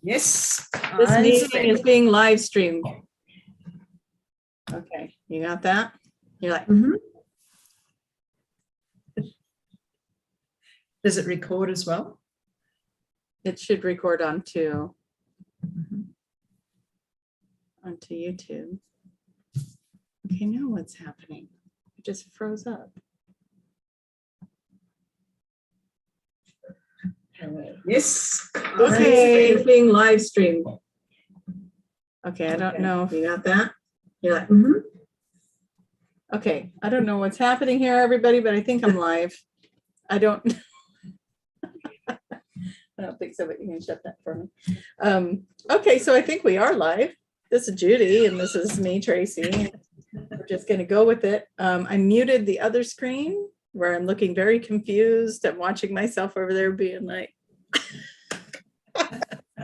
Yes. This meeting is being live streamed. Okay, you got that? You're like, Does it record as well? it should record onto YouTube. Okay, now what's happening? It just froze up. Yes. Okay, it's being live streamed. Okay, I don't know if you got that. You're like, okay, I don't know what's happening here, everybody, but I think I'm live. I don't think so, but you can shut that for me. Okay, so I think we are live. This is Judy, and this is me, Tracy. We're just going to go with it. I muted the other screen where I'm looking very confused. I'm watching myself over there being like,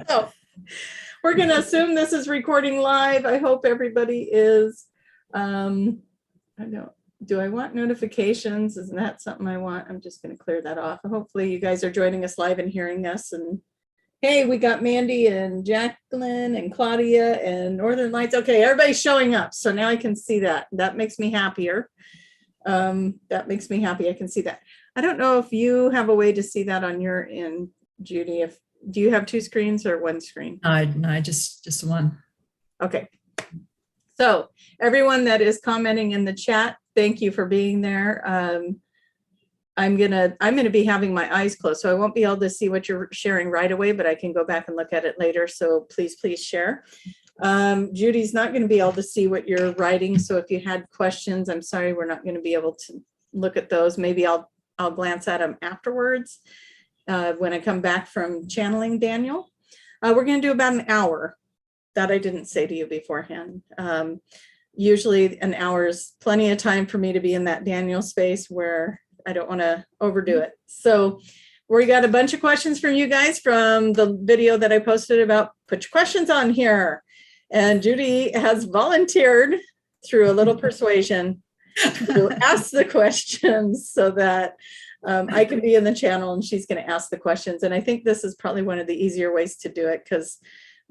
oh, we're going to assume this is recording live. I hope everybody is. I don't. Do I want notifications? Isn't that something I want? I'm just going to clear that off. Hopefully you guys are joining us live and hearing us. And hey, we got Mandy and Jacqueline and Claudia and Northern Lights. Okay, everybody's showing up. So now I can see that. That makes me happier. That makes me happy. I can see that. I don't know if you have a way to see that on your end, Judy. Do you have two screens or one screen? No, just one. Okay. So everyone that is commenting in the chat, thank you for being there. I'm gonna be having my eyes closed, so I won't be able to see what you're sharing right away, but I can go back and look at it later. So please share. Judy's not going to be able to see what you're writing, so if you had questions, I'm sorry, we're not going to be able to look at those. Maybe I'll glance at them afterwards when I come back from channeling Daniel. We're going to do about an hour. That I didn't say to you beforehand. Usually an hour is plenty of time for me to be in that Daniel space where I don't want to overdo it. So we got a bunch of questions from you guys from the video that I posted about put your questions on here. And Judy has volunteered through a little persuasion to ask the questions so that I can be in the channel and she's going to ask the questions. And I think this is probably one of the easier ways to do it because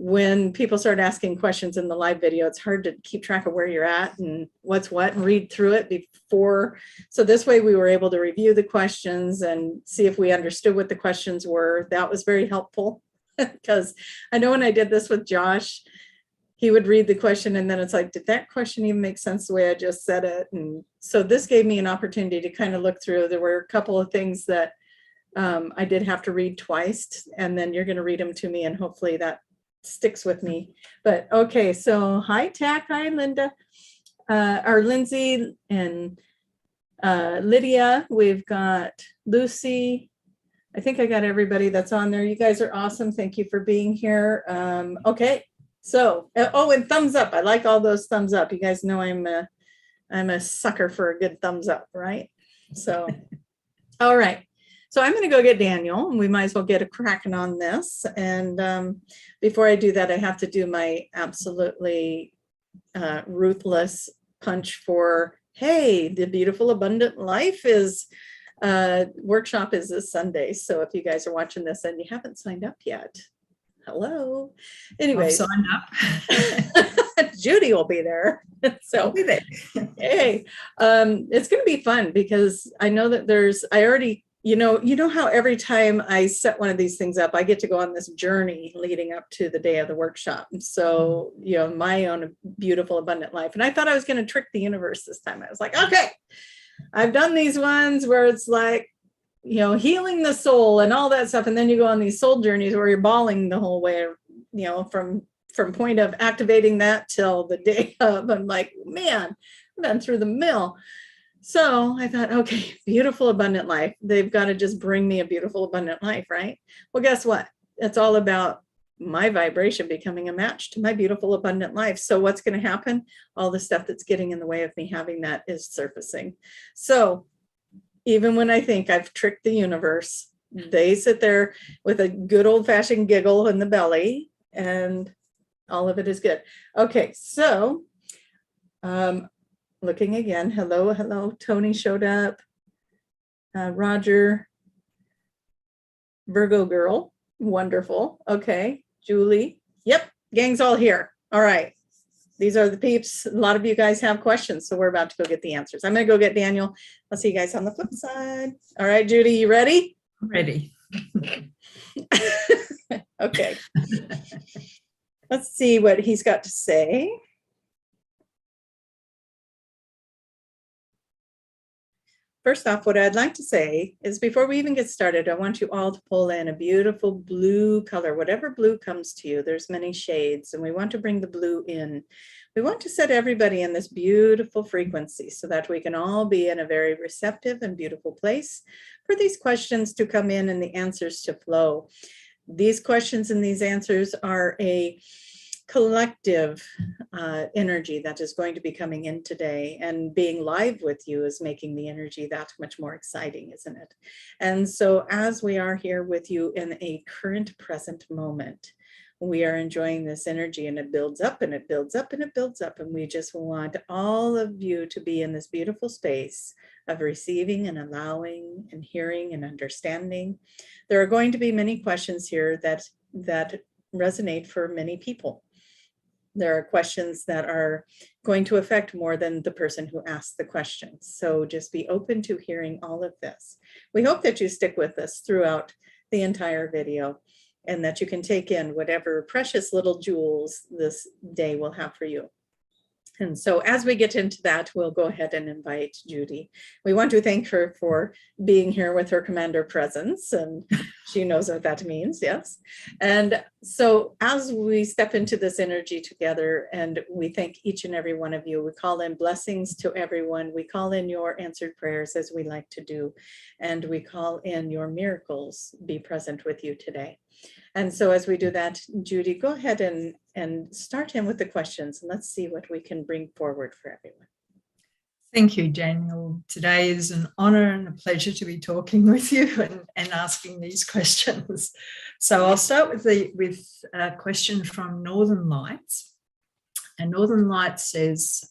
when people start asking questions in the live video, it's hard to keep track of where you're at and what's what and read through it before. So this way we were able to review the questions and see if we understood what the questions were. That was very helpful because I know when I did this with Josh, he would read the question and then it's like, did that question even make sense the way I just said it? And so this gave me an opportunity to kind of look through. There were a couple of things that I did have to read twice, and then you're going to read them to me and hopefully that sticks with me. But okay, so hi Tack, hi Linda, or Lindsay and Lydia. We've got Lucy. I think I got everybody that's on there. You guys are awesome. Thank you for being here. Okay, so oh, and thumbs up. I like all those thumbs up. You guys know I'm a sucker for a good thumbs up, right? So all right. So I'm going to go get Daniel, and we might as well get a cracking on this. And before I do that, I have to do my absolutely ruthless punch for, hey, the Beautiful Abundant Life is workshop is this Sunday. So if you guys are watching this and you haven't signed up yet, hello. Anyway, signed up. Judy will be there. So I'll be there. Hey, it's going to be fun because I know that you know how every time I set one of these things up, I get to go on this journey leading up to the day of the workshop. So, my own beautiful abundant life. And I thought I was going to trick the universe this time. I was like, okay, I've done these ones where it's like, healing the soul and all that stuff. And then you go on these soul journeys where you're bawling the whole way, from point of activating that till the day of. I'm like, man, I've been through the mill. So I thought, okay, beautiful abundant life. They've got to just bring me a beautiful abundant life, right? Well, guess what? It's all about my vibration becoming a match to my beautiful abundant life. So what's going to happen? All the stuff that's getting in the way of me having that is surfacing. So even when I think I've tricked the universe, they sit there with a good old-fashioned giggle in the belly, and all of it is good. Okay, so looking again. Hello. Tony showed up. Roger. Virgo girl. Wonderful. Okay. Julie. Yep, gang's all here. All right. These are the peeps. A lot of you guys have questions, so we're about to go get the answers. I'm going to go get Daniel. I'll see you guys on the flip side. All right, Judy, you ready? Ready. Okay. Let's see what he's got to say. First off, what I'd like to say is before we even get started, I want you all to pull in a beautiful blue color, whatever blue comes to you. There's many shades, and we want to bring the blue in. We want to set everybody in this beautiful frequency so that we can all be in a very receptive and beautiful place for these questions to come in and the answers to flow. These questions and these answers are a collective energy that is going to be coming in today, and being live with you is making the energy that much more exciting, isn't it? And so as we are here with you in a current present moment, we are enjoying this energy, and it builds up and it builds up and it builds up, and we just want all of you to be in this beautiful space of receiving and allowing and hearing and understanding. There are going to be many questions here that resonate for many people. There are questions that are going to affect more than the person who asked the questions. So just be open to hearing all of this. We hope that you stick with us throughout the entire video, and that you can take in whatever precious little jewels this day will have for you. And so as we get into that, we'll go ahead and invite Judy. We want to thank her for being here with her commander presence, and she knows what that means, yes. And so as we step into this energy together, and we thank each and every one of you, we call in blessings to everyone. We call in your answered prayers, as we like to do, and we call in your miracles be present with you today. And so as we do that, Judy, go ahead and start in with the questions, and let's see what we can bring forward for everyone. Thank you, Daniel. Today is an honor and a pleasure to be talking with you and asking these questions. So I'll start with a question from Northern Lights. And Northern Lights says,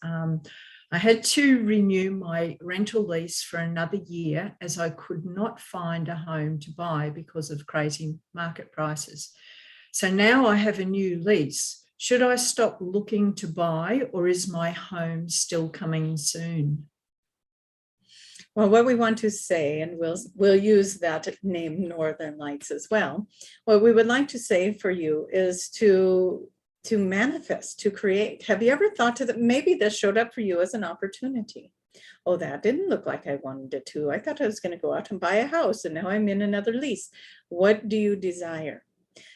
I had to renew my rental lease for another year as I could not find a home to buy because of crazy market prices. So now I have a new lease. Should I stop looking to buy, or is my home still coming soon? Well, what we want to say, and we'll use that name Northern Lights as well. What we would like to say for you is to manifest, to create. Have you ever thought that maybe this showed up for you as an opportunity? Oh, that didn't look like I wanted it to. I thought I was going to go out and buy a house, and now I'm in another lease. What do you desire?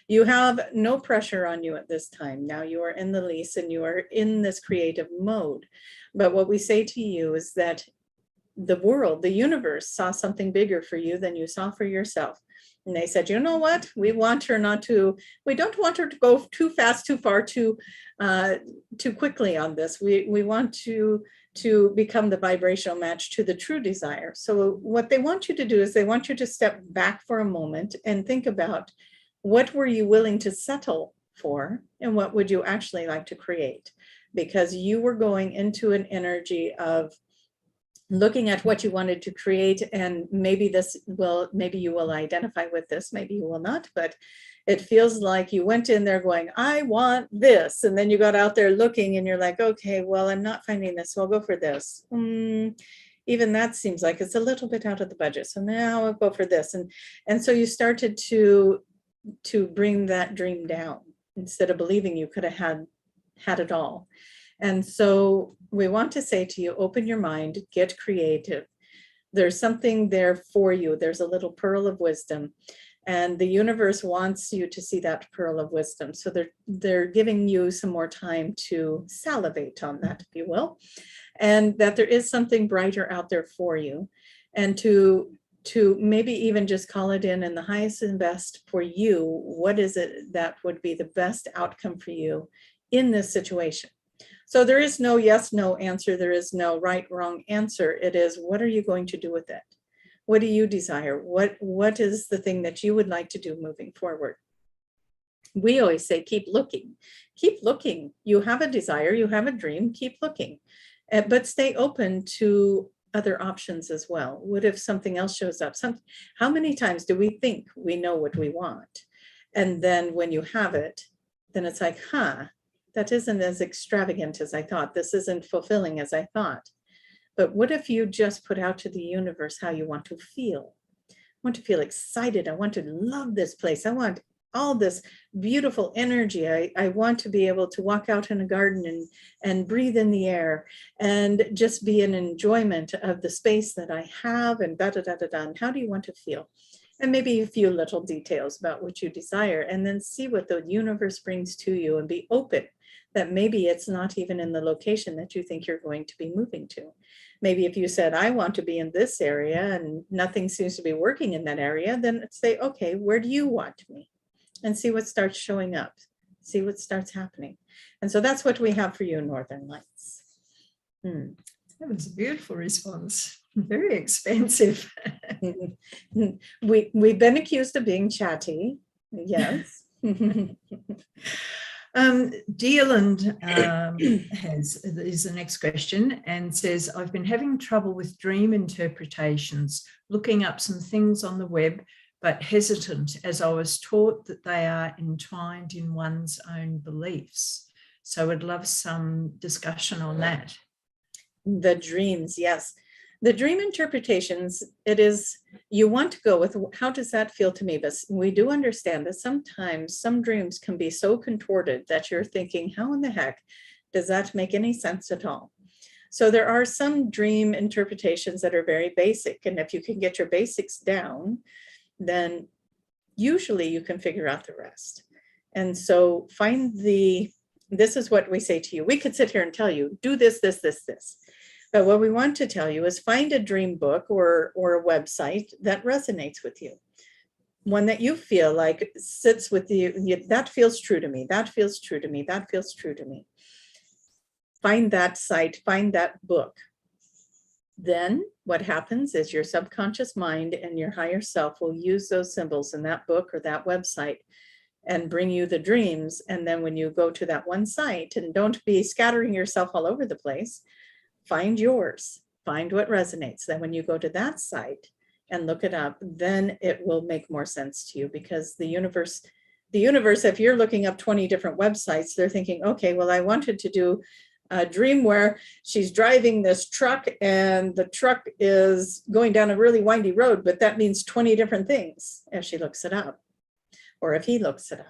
You have no pressure on you at this time. Now you are in the lease and you are in this creative mode. But what we say to you is that the world, the universe saw something bigger for you than you saw for yourself. And they said, you know what? We don't want her to go too fast, too far, too quickly on this. We want to become the vibrational match to the true desire. So what they want you to do is they want you to step back for a moment and think about, what were you willing to settle for, and what would you actually like to create? Because you were going into an energy of looking at what you wanted to create, and maybe you will identify with this, maybe you will not, but it feels like you went in there going, I want this, and then you got out there looking and you're like, okay, well, I'm not finding this, so I'll go for this. Even that seems like it's a little bit out of the budget, so now I'll go for this. And so you started to bring that dream down instead of believing you could have had it all. And so we want to say to you, open your mind, get creative. There's something there for you. There's a little pearl of wisdom, and the universe wants you to see that pearl of wisdom. So they're giving you some more time to salivate on that, if you will, and that there is something brighter out there for you, and to maybe even just call it in the highest and best for you. What is it that would be the best outcome for you in this situation? So there is no yes, no answer. There is no right, wrong answer. It is, what are you going to do with it? What do you desire? What is the thing that you would like to do moving forward? We always say, keep looking. Keep looking. You have a desire, you have a dream, keep looking. But stay open to other options as well. What if something else shows up? How many times do we think we know what we want? And then when you have it, then it's like, that isn't as extravagant as I thought. This isn't fulfilling as I thought. But what if you just put out to the universe how you want to feel? I want to feel excited. I want to love this place. I want all this beautiful energy. I want to be able to walk out in a garden and breathe in the air and just be in enjoyment of the space that I have, and And how do you want to feel? And maybe a few little details about what you desire, and then see what the universe brings to you, and be open that maybe it's not even in the location that you think you're going to be moving to. Maybe if you said, I want to be in this area and nothing seems to be working in that area, then say, okay, where do you want me? And see what starts showing up, see what starts happening. And so that's what we have for you, Northern Lights. That was a beautiful response. Very expensive. We've been accused of being chatty. Yes. Dealand is the next question and says, I've been having trouble with dream interpretations, looking up some things on the web, but hesitant as I was taught that they are entwined in one's own beliefs. So I'd love some discussion on that. The dreams, yes. The dream interpretations, it is, you want to go with, how does that feel to me? But we do understand that sometimes some dreams can be so contorted that you're thinking, how in the heck does that make any sense at all? So there are some dream interpretations that are very basic. And if you can get your basics down, then usually you can figure out the rest. And so this is what we say to you. We could sit here and tell you, do this, this, this, this. But what we want to tell you is find a dream book or a website that resonates with you. One that you feel like sits with you, that feels true to me, that feels true to me, that feels true to me. Find that site, find that book. Then what happens is your subconscious mind and your higher self will use those symbols in that book or that website and bring you the dreams. And then when you go to that one site, and don't be scattering yourself all over the place, find yours, find what resonates. Then when you go to that site and look it up, then it will make more sense to you, because the universe, if you're looking up 20 different websites, they're thinking, okay, well, I wanted to do a dream where she's driving this truck and the truck is going down a really windy road, but that means 20 different things if she looks it up, or if he looks it up.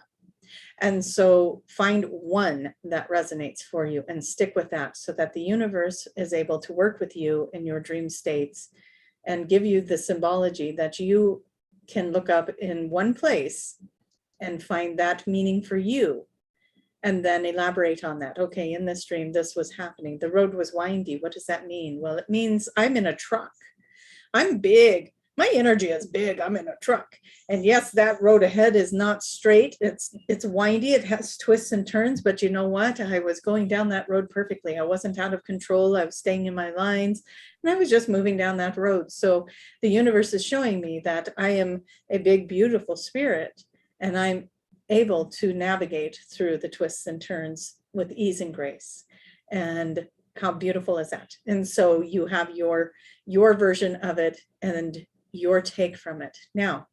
And so find one that resonates for you and stick with that, so that the universe is able to work with you in your dream states and give you the symbology that you can look up in one place and find that meaning for you. And then elaborate on that. Okay, in this dream, this was happening. The road was windy. What does that mean? Well, it means I'm in a truck. I'm big. My energy is big. I'm in a truck. And yes, that road ahead is not straight. It's windy. It has twists and turns. But you know what? I was going down that road perfectly. I wasn't out of control. I was staying in my lines. And I was just moving down that road. So the universe is showing me that I am a big, beautiful spirit. And I'm able to navigate through the twists and turns with ease and grace. And how beautiful is that? And so you have your version of it and your take from it. Now,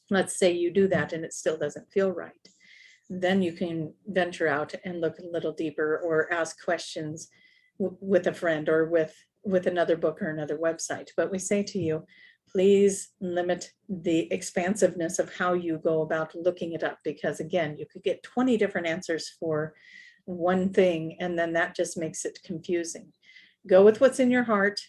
let's say you do that and it still doesn't feel right. Then you can venture out and look a little deeper, or ask questions with a friend, or with another book or another website. But we say to you, please limit the expansiveness of how you go about looking it up, because again, you could get 20 different answers for one thing, and then that just makes it confusing. Go with what's in your heart.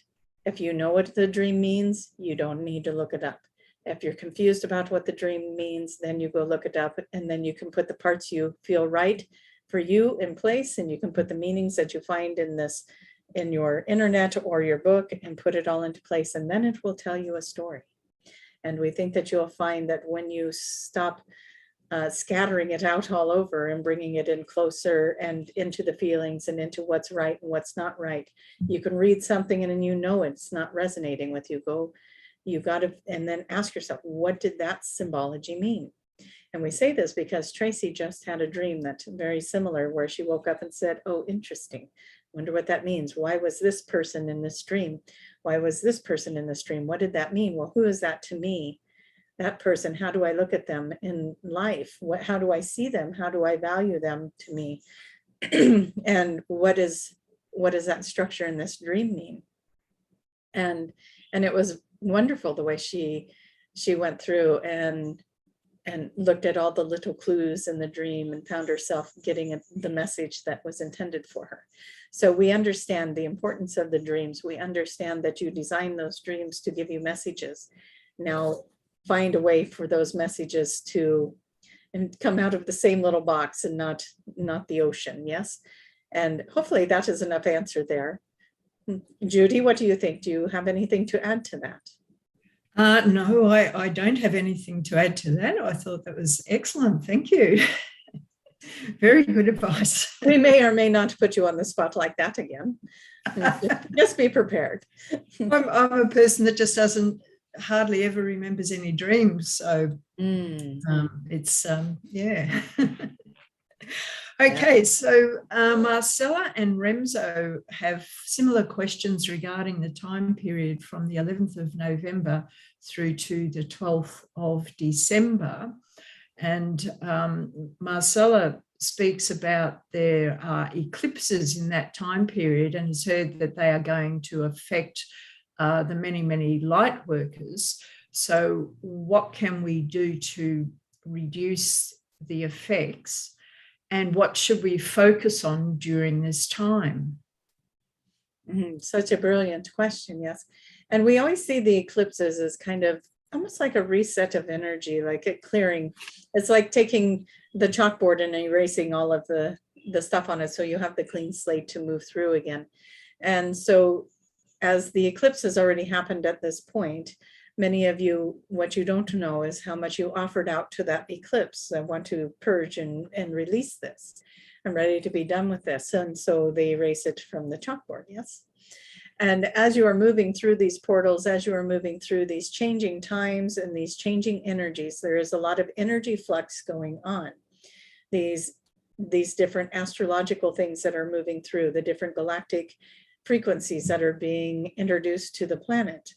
If you know what the dream means, you don't need to look it up. If you're confused about what the dream means, then you go look it up, and then you can put the parts you feel right for you in place, and you can put the meanings that you find in your internet or your book and put it all into place, and then it will tell you a story. And we think that you'll find that when you stop scattering it out all over and bringing it in closer and into the feelings and into what's right and what's not right, you can read something and then you know it's not resonating with you. You got to, and then ask yourself, what did that symbology mean? And we say this because Tracy just had a dream that's very similar, where she woke up and said, oh, interesting. Wonder what that means. Why was this person in this dream? Why was this person in this dream? What did that mean? Well, who is that to me? that person? How do I look at them in life? How do I see them? How do I value them to me? And what does that structure in this dream mean? And it was wonderful the way she went through and looked at all the little clues in the dream and found herself getting the message that was intended for her. So we understand the importance of the dreams. We understand that you design those dreams to give you messages. Now find a way for those messages to come out of the same little box and not the ocean. Yes. And hopefully that is enough answer there. Judy, what do you think? Do you have anything to add to that? No, I don't have anything to add to that. I thought that was excellent. Thank you. Very good advice. We may or may not put you on the spot like that again. Just be prepared. I'm a person that just hardly ever remembers any dreams. So it's, yeah. Okay, so Marcella and Remzo have similar questions regarding the time period from the 11th of November through to the 12th of December. And Marcella speaks about there are eclipses in that time period and has heard that they are going to affect the many, many light workers. So what can we do to reduce the effects? And what should we focus on during this time? Such a brilliant question, yes. And we always see the eclipses as kind of almost like a reset of energy, like a clearing. It's like taking the chalkboard and erasing all of the stuff on it so you have the clean slate to move through again. And so as the eclipse has already happened at this point, many of you, what you don't know is how much you offered out to that eclipse. I want to purge and release this. I'm ready to be done with this. And so they erase it from the chalkboard, yes? And as you are moving through these portals, as you are moving through these changing times and these changing energies, there is a lot of energy flux going on. These different astrological things that are moving through, the different galactic frequencies that are being introduced to the planet.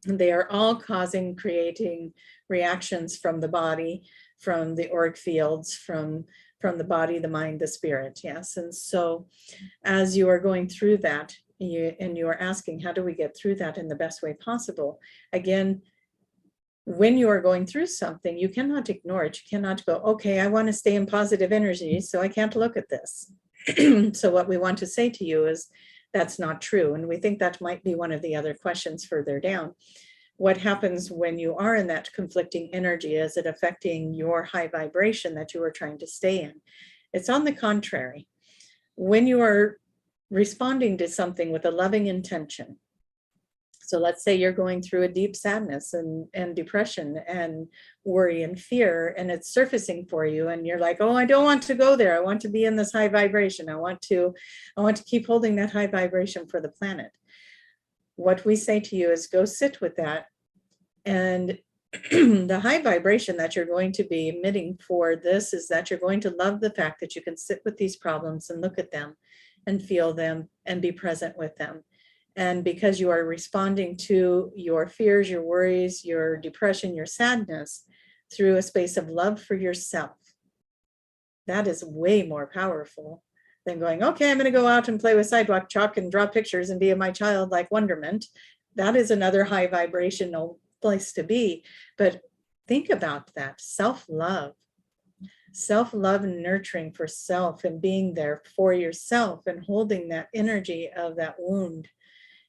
They are all creating reactions from the body, from the auric fields, from the body, the mind, the spirit. Yes. And so as you are going through that, and you are asking, how do we get through that in the best way possible? Again, when you are going through something, you cannot ignore it. You cannot go, okay, I want to stay in positive energy, so I can't look at this. So what we want to say to you is, that's not true. And we think that might be one of the other questions further down. What happens when you are in that conflicting energy? Is it affecting your high vibration that you are trying to stay in? It's on the contrary. When you are responding to something with a loving intention, so let's say you're going through a deep sadness and depression and worry and fear, and it's surfacing for you, and you're like, oh, I don't want to go there. I want to be in this high vibration. I want to keep holding that high vibration for the planet. What we say to you is go sit with that. And the high vibration that you're going to be emitting for this is that you're going to love the fact that you can sit with these problems and look at them and feel them and be present with them. And because you are responding to your fears, your worries, your depression, your sadness through a space of love for yourself, that is way more powerful than going, okay, I'm going to go out and play with sidewalk chalk and draw pictures and be in my childlike wonderment. That is another high vibrational place to be. But think about that, self-love and nurturing for self and being there for yourself and holding that energy of that wound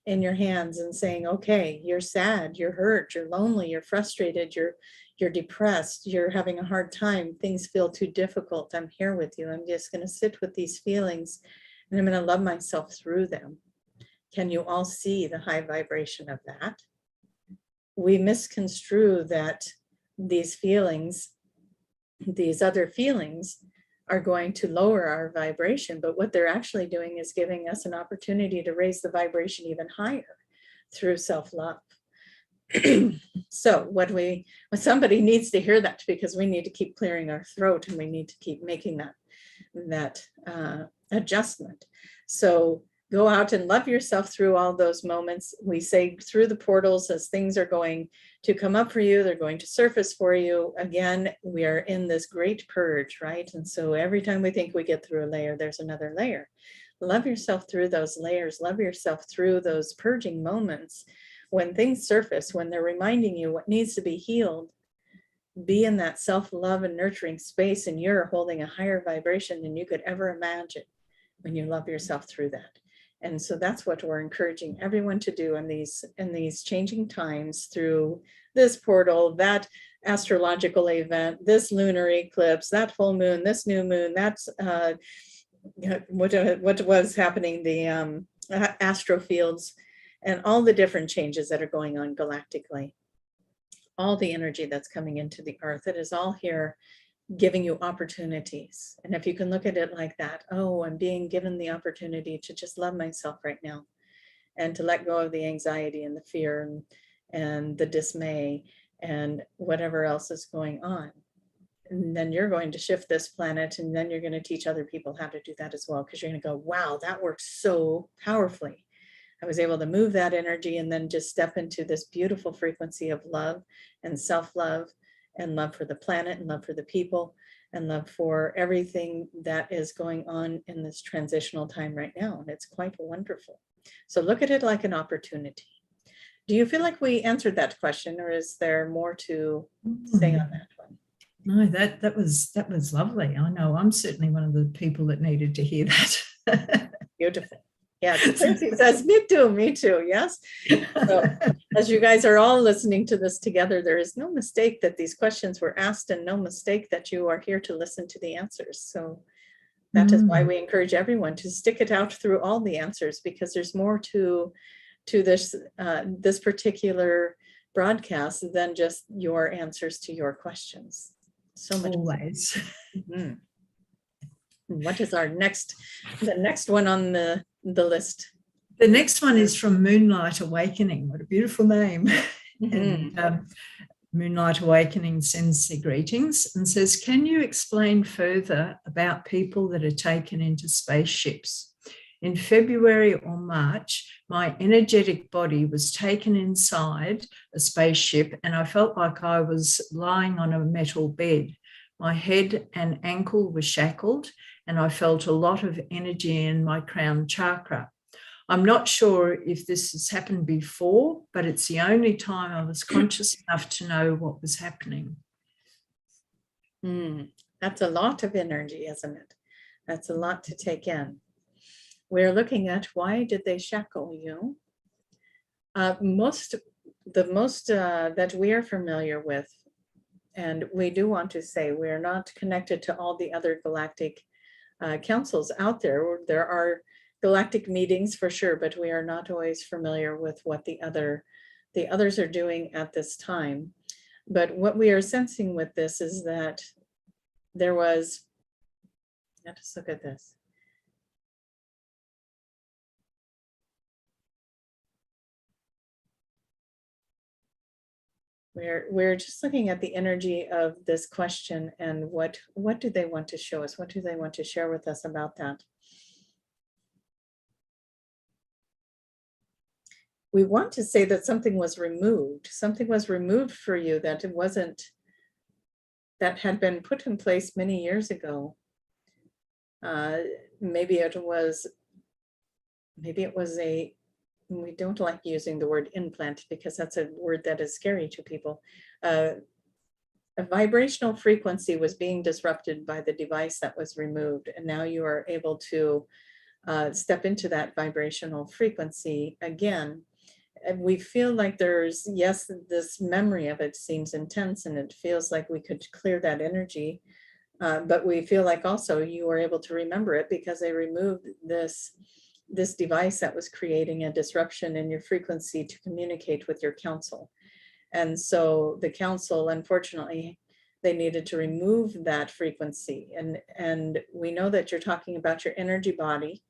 in your hands and saying, okay, you're sad, you're hurt, you're lonely, you're frustrated, you're depressed, you're having a hard time, things feel too difficult. I'm here with you. I'm just going to sit with these feelings and I'm going to love myself through them. Can you all see the high vibration of that? We misconstrue that these feelings, these other feelings, are going to lower our vibration, but what they're actually doing is giving us an opportunity to raise the vibration even higher through self-love. So somebody needs to hear that, because we need to keep clearing our throat and we need to keep making that adjustment. So go out and love yourself through all those moments. We say through the portals as things are going to come up for you, they're going to surface for you. Again, we are in this great purge, right? And so every time we think we get through a layer, there's another layer. Love yourself through those layers. Love yourself through those purging moments. When things surface, when they're reminding you what needs to be healed, be in that self-love and nurturing space, and you're holding a higher vibration than you could ever imagine when you love yourself through that. And so that's what we're encouraging everyone to do in these changing times, through this portal, that astrological event, this lunar eclipse, that full moon, this new moon, that's what was happening, the astro fields, and all the different changes that are going on galactically. All the energy that's coming into the earth, it is all here giving you opportunities. And if you can look at it like that, oh, I'm being given the opportunity to just love myself right now, and to let go of the anxiety and the fear and the dismay and whatever else is going on. And then you're going to shift this planet, and then you're going to teach other people how to do that as well, because you're going to go, wow, that works so powerfully. I was able to move that energy and then just step into this beautiful frequency of love and self-love, and love for the planet, and love for the people, and love for everything that is going on in this transitional time right now. And it's quite wonderful. So look at it like an opportunity. Do you feel like we answered that question, or is there more to say on that one? No, that was lovely. I know I'm certainly one of the people that needed to hear that. Beautiful. Yeah, Tracy says, me too, yes. So as you guys are all listening to this together, there is no mistake that these questions were asked, and no mistake that you are here to listen to the answers. So that is why we encourage everyone to stick it out through all the answers, because there's more to this this particular broadcast than just your answers to your questions. So much. Always. Mm-hmm. What is the next one on the list? The next one is from Moonlight Awakening. What a beautiful name. Mm-hmm. And Moonlight Awakening sends their greetings and says, can you explain further about people that are taken into spaceships? In February or March, my energetic body was taken inside a spaceship, and I felt like I was lying on a metal bed. My head and ankle were shackled, and I felt a lot of energy in my crown chakra. I'm not sure if this has happened before, but it's the only time I was conscious enough to know what was happening. That's a lot of energy, isn't it? That's a lot to take in. We're looking at, why did they shackle you? The most that we are familiar with, and we do want to say we're not connected to all the other galactic councils out there. There are galactic meetings for sure, but we are not always familiar with what the others are doing at this time. But what we are sensing with this is that there was, let's look at this. We're just looking at the energy of this question, and what do they want to show us? What do they want to share with us about that? We want to say that something was removed. Something was removed for you that it wasn't, that had been put in place many years ago. Maybe it was a, we don't like using the word implant because that's a word that is scary to people. A vibrational frequency was being disrupted by the device that was removed, and now you are able to step into that vibrational frequency again. And we feel like there's, yes, this memory of it seems intense, and it feels like we could clear that energy, but we feel like also you were able to remember it because they removed this device that was creating a disruption in your frequency to communicate with your council. And so the council, unfortunately, they needed to remove that frequency. And we know that you're talking about your energy body,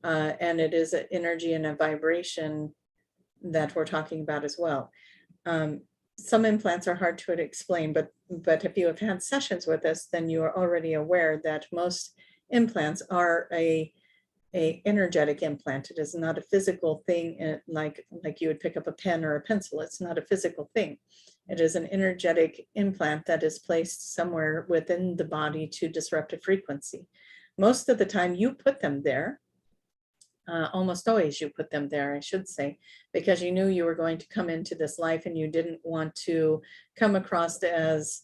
and it is an energy and a vibration that we're talking about as well. Some implants are hard to explain, but if you have had sessions with us, then you are already aware that most implants are a energetic implant. It is not a physical thing like you would pick up a pen or a pencil. It's not a physical thing. It is an energetic implant that is placed somewhere within the body to disrupt a frequency. Most of the time you put them there, almost always you put them there, I should say, because you knew you were going to come into this life and you didn't want to come across as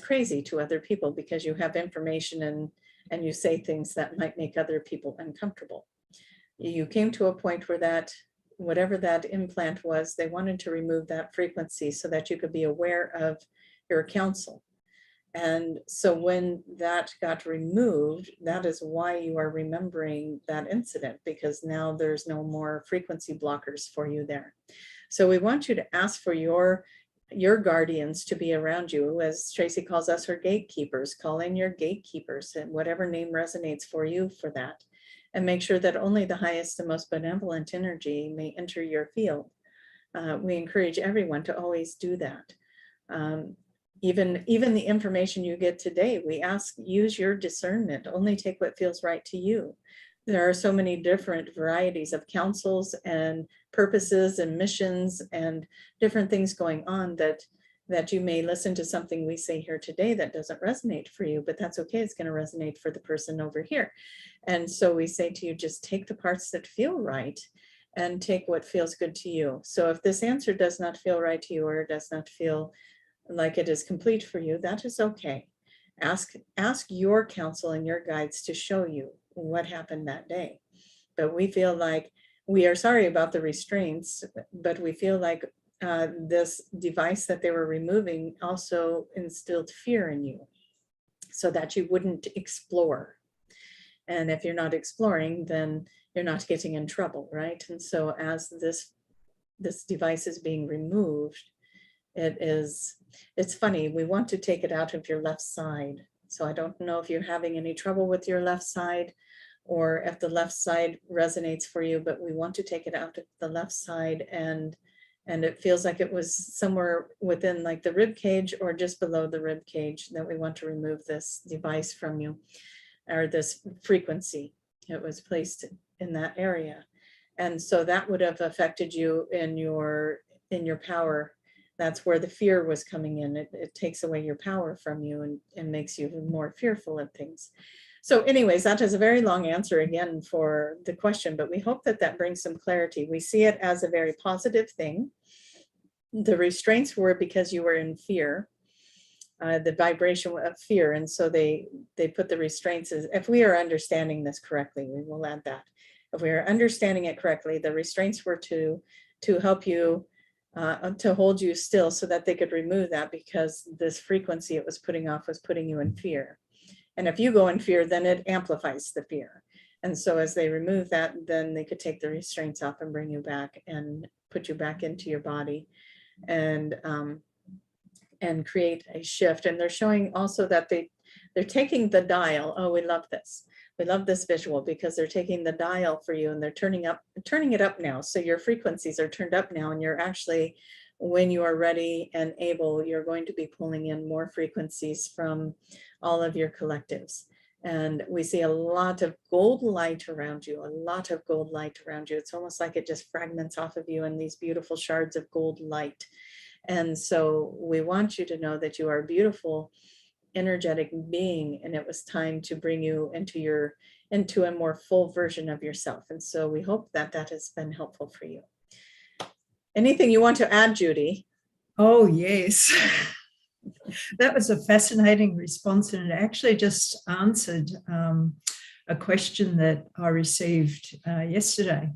crazy to other people, because you have information and you say things that might make other people uncomfortable. You came to a point where that, whatever that implant was, they wanted to remove that frequency so that you could be aware of your counsel. And so when that got removed, that is why you are remembering that incident, because now there's no more frequency blockers for you there. So we want you to ask for your guardians to be around you. As Tracy calls us, her gatekeepers. Call in your gatekeepers and whatever name resonates for you for that. And make sure that only the highest and most benevolent energy may enter your field. We encourage everyone to always do that. Even the information you get today, we ask, use your discernment, only take what feels right to you. There are so many different varieties of counsels and purposes and missions and different things going on that you may listen to something we say here today that doesn't resonate for you, but that's okay. It's going to resonate for the person over here. And so we say to you, just take the parts that feel right and take what feels good to you. So if this answer does not feel right to you, or it does not feel like it is complete for you, that is okay. Ask your counsel and your guides to show you what happened that day. But we feel like, we are sorry about the restraints, but we feel like this device that they were removing also instilled fear in you so that you wouldn't explore. And if you're not exploring, then you're not getting in trouble, right? And so as this device is being removed, it's funny, we want to take it out of your left side. So I don't know if you're having any trouble with your left side or if the left side resonates for you, but we want to take it out of the left side, and it feels like it was somewhere within like the rib cage or just below the rib cage that we want to remove this device from you, or this frequency. It was placed in that area. And so that would have affected you in your power. That's where the fear was coming in. It takes away your power from you and makes you more fearful of things. So anyways, that is a very long answer again for the question, but we hope that that brings some clarity. We see it as a very positive thing. The restraints were because you were in fear, the vibration of fear. And so they put the restraints as, if we are understanding this correctly, we will add that. If we are understanding it correctly, the restraints were to help you, to hold you still so that they could remove that, because this frequency it was putting off was putting you in fear. And if you go in fear, then it amplifies the fear. And so as they remove that, then they could take the restraints off and bring you back and put you back into your body and create a shift. And they're showing also that they're taking the dial. Oh, we love this. We love this visual because they're taking the dial for you and they're turning it up now. So your frequencies are turned up now, and you're actually, when you are ready and able, you're going to be pulling in more frequencies from all of your collectives. And we see a lot of gold light around you, a lot of gold light around you. It's almost like it just fragments off of you in these beautiful shards of gold light. And so we want you to know that you are a beautiful, energetic being, and it was time to bring you into a more full version of yourself. And so we hope that that has been helpful for you. Anything you want to add, Judy? Oh, yes. That was a fascinating response, and it actually just answered a question that I received yesterday.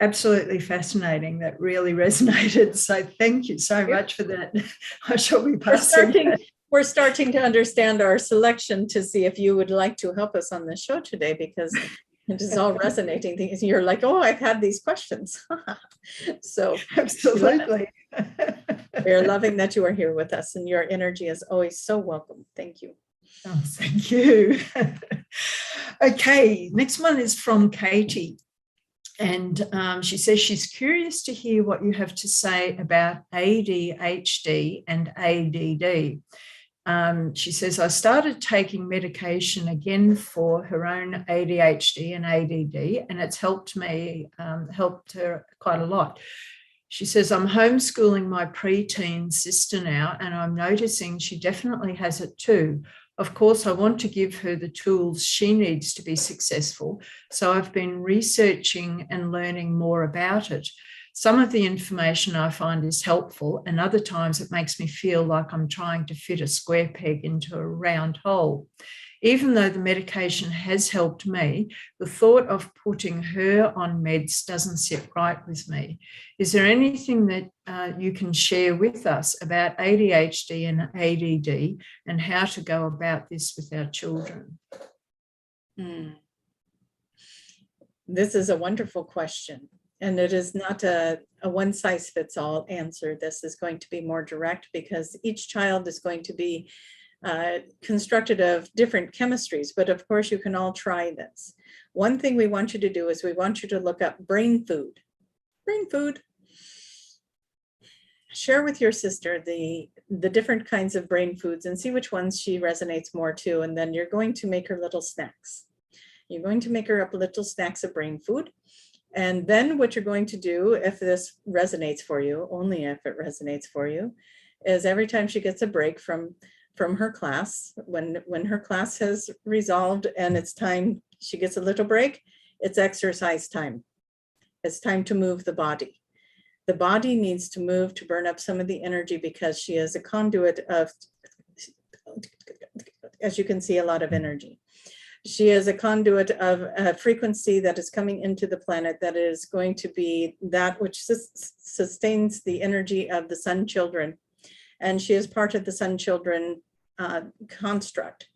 Absolutely fascinating. That really resonated. So thank you so much for that. I shall be passing. We're starting to understand our selection to see if you would like to help us on the show today, because it is all resonating things. You're like, oh, I've had these questions. So absolutely. We're loving that you are here with us, and your energy is always so welcome. Thank you. Oh, thank you. Okay, next one is from Katie. And she says she's curious to hear what you have to say about ADHD and ADD. She says, I started taking medication again for her own ADHD and ADD, and it's helped her quite a lot. She says, I'm homeschooling my preteen sister now, and I'm noticing she definitely has it too. Of course, I want to give her the tools she needs to be successful. So I've been researching and learning more about it. Some of the information I find is helpful, and other times it makes me feel like I'm trying to fit a square peg into a round hole. Even though the medication has helped me, the thought of putting her on meds doesn't sit right with me. Is there anything that you can share with us about ADHD and ADD and how to go about this with our children? This is a wonderful question. And it is not a one-size-fits-all answer. This is going to be more direct because each child is going to be constructed of different chemistries, but of course you can all try this. One thing we want you to do is we want you to look up brain food. Brain food. Share with your sister the different kinds of brain foods and see which ones she resonates more to, and then you're going to make her little snacks. You're going to make her up little snacks of brain food. And then what you're going to do, if this resonates for you, only if it resonates for you, is every time she gets a break from her class, when her class has resolved and it's time, she gets a little break, it's exercise time. It's time to move the body. The body needs to move to burn up some of the energy because she is a conduit of, as you can see, a lot of energy. She is a conduit of a frequency that is coming into the planet that is going to be that which sustains the energy of the sun children. And she is part of the sun children construct.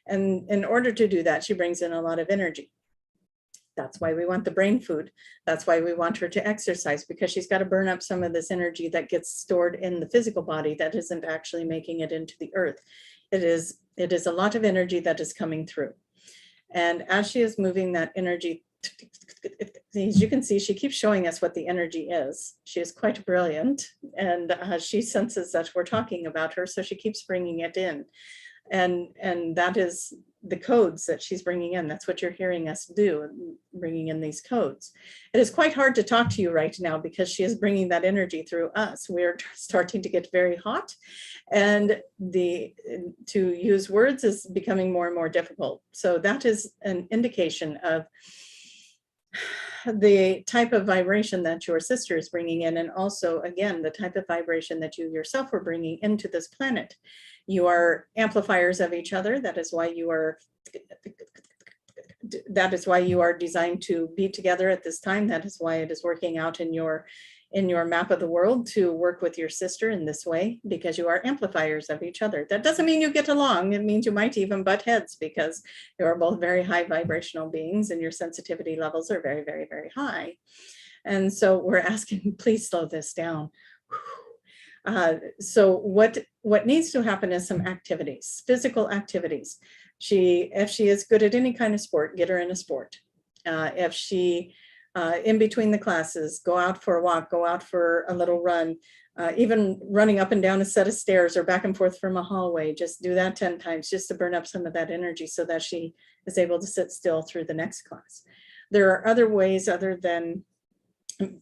And in order to do that, she brings in a lot of energy. That's why we want the brain food. That's why we want her to exercise, because she's got to burn up some of this energy that gets stored in the physical body that isn't actually making it into the earth. It is a lot of energy that is coming through. And as she is moving that energy, as you can see, she keeps showing us what the energy is. She is quite brilliant, and she senses that we're talking about her, so she keeps bringing it in. And that is the codes that she's bringing in. That's what you're hearing us do, bringing in these codes. It is quite hard to talk to you right now because she is bringing that energy through us. We're starting to get very hot, and to use words is becoming more and more difficult. So that is an indication of the type of vibration that your sister is bringing in, and also, again, the type of vibration that you yourself are bringing into this planet. You are amplifiers of each other. That is why you are designed to be together at this time. That is why it is working out in your map of the world to work with your sister in this way, because you are amplifiers of each other. That doesn't mean you get along. It means you might even butt heads because you are both very high vibrational beings and your sensitivity levels are very, very, very high. And so we're asking, please slow this down. So what needs to happen is some activities, physical activities. If she is good at any kind of sport, get her in a sport. If she, in between the classes, go out for a walk, go out for a little run, even running up and down a set of stairs or back and forth from a hallway, just do that 10 times just to burn up some of that energy so that she is able to sit still through the next class. There are other ways other than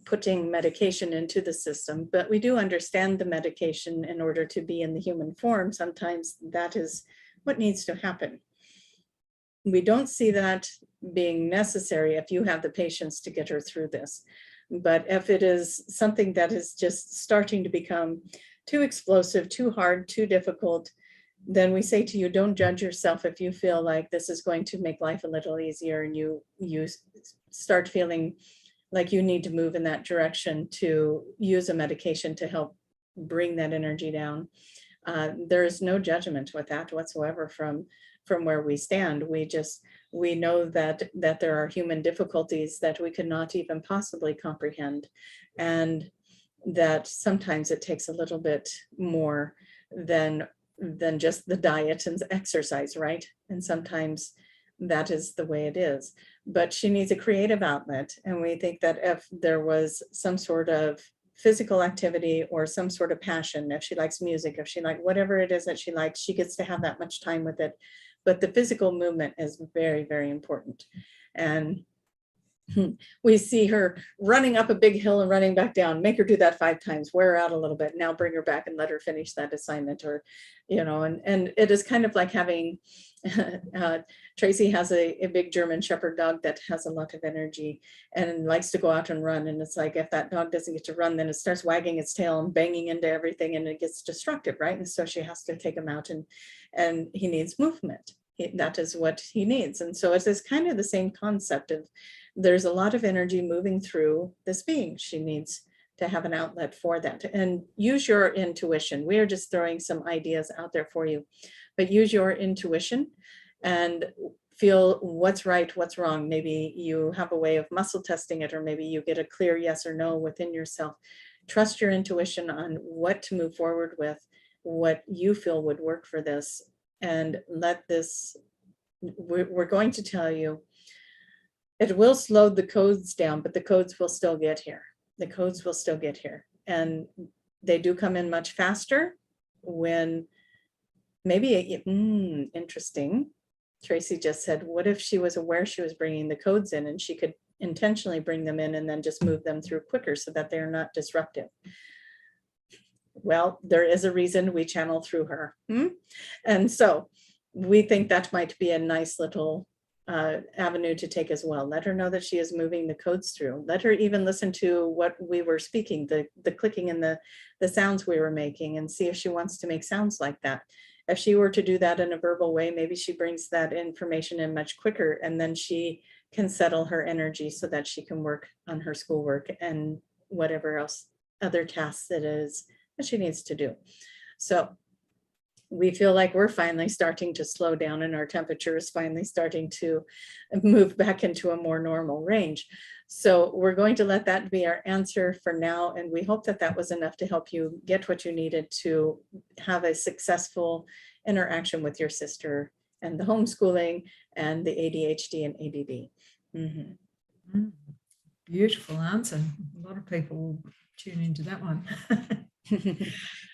putting medication into the system, but we do understand the medication in order to be in the human form. Sometimes that is what needs to happen. We don't see that being necessary if you have the patience to get her through this. But if it is something that is just starting to become too explosive, too hard, too difficult, then we say to you, don't judge yourself if you feel like this is going to make life a little easier and you start feeling like you need to move in that direction to use a medication to help bring that energy down. There is no judgment with that whatsoever from where we stand. We know that there are human difficulties that we could not even possibly comprehend, and that sometimes it takes a little bit more than just the diet and exercise, right? And sometimes that is the way it is. But she needs a creative outlet. And we think that if there was some sort of physical activity or some sort of passion. If she likes music, if she likes whatever it is that she likes, she gets to have that much time with it. But the physical movement is very, very important. And we see her running up a big hill and running back down. Make her do that 5 times, wear her out a little bit. Now bring her back and let her finish that assignment. Or, you know, and it is kind of like having, Tracy has a big German Shepherd dog that has a lot of energy and likes to go out and run. And it's like, if that dog doesn't get to run, then it starts wagging its tail and banging into everything and it gets destructive, right? And so she has to take him out, and he needs movement. That is what he needs. And so it is kind of the same concept of, there's a lot of energy moving through this being. She needs to have an outlet for that. And use your intuition. We are just throwing some ideas out there for you, but use your intuition and feel what's right, what's wrong. Maybe you have a way of muscle testing it, or maybe you get a clear yes or no within yourself. Trust your intuition on what to move forward with, what you feel would work for this, and let this, we're going to tell you, it will slow the codes down, but the codes will still get here. The codes will still get here. And they do come in much faster when maybe, interesting. Tracy just said, what if she was aware she was bringing the codes in and she could intentionally bring them in and then just move them through quicker so that they're not disruptive? Well, there is a reason we channel through her. And so we think that might be a nice little avenue to take as well. Let her know that she is moving the codes through. Let her even listen to what we were speaking, the clicking and the sounds we were making, and see if she wants to make sounds like that. If she were to do that in a verbal way, maybe she brings that information in much quicker, and then she can settle her energy so that she can work on her schoolwork and whatever else other tasks it is that she needs to do. So we feel like we're finally starting to slow down and our temperature is finally starting to move back into a more normal range. So we're going to let that be our answer for now. And we hope that that was enough to help you get what you needed to have a successful interaction with your sister and the homeschooling and the ADHD and ADD. Beautiful answer. A lot of people tune into that one.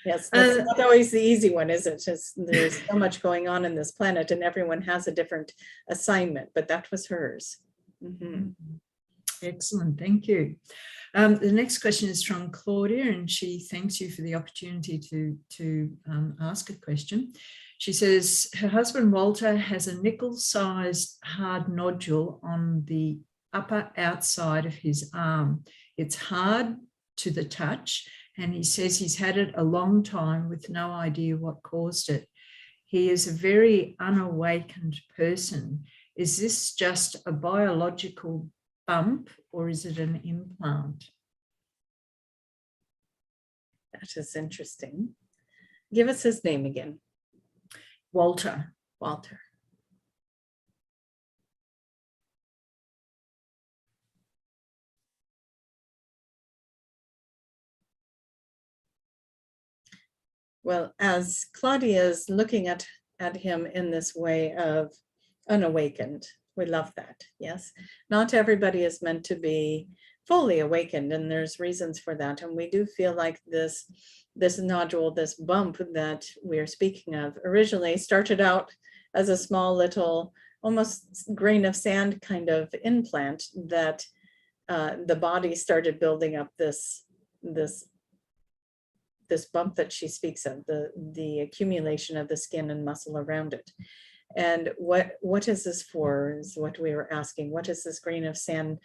Yes, that's not always the easy one, is it? Just there's so much going on in this planet and everyone has a different assignment, but that was hers. Excellent, thank you. The next question is from Claudia, and she thanks you for the opportunity to ask a question. She says her husband Walter has a nickel-sized hard nodule on the upper outside of his arm. It's hard to the touch, and he says he's had it a long time with no idea what caused it. He is a very unawakened person. Is this just a biological bump or is it an implant? That is interesting. Give us his name again. Walter. Walter. Well, as Claudia is looking at him in this way of unawakened, we love that, yes. Not everybody is meant to be fully awakened, and there's reasons for that. And we do feel like this nodule, this bump that we're speaking of, originally started out as a small little, almost grain of sand kind of implant that the body started building up this bump that she speaks of, the accumulation of the skin and muscle around it. And what is this for, is what we were asking. What is this grain of sand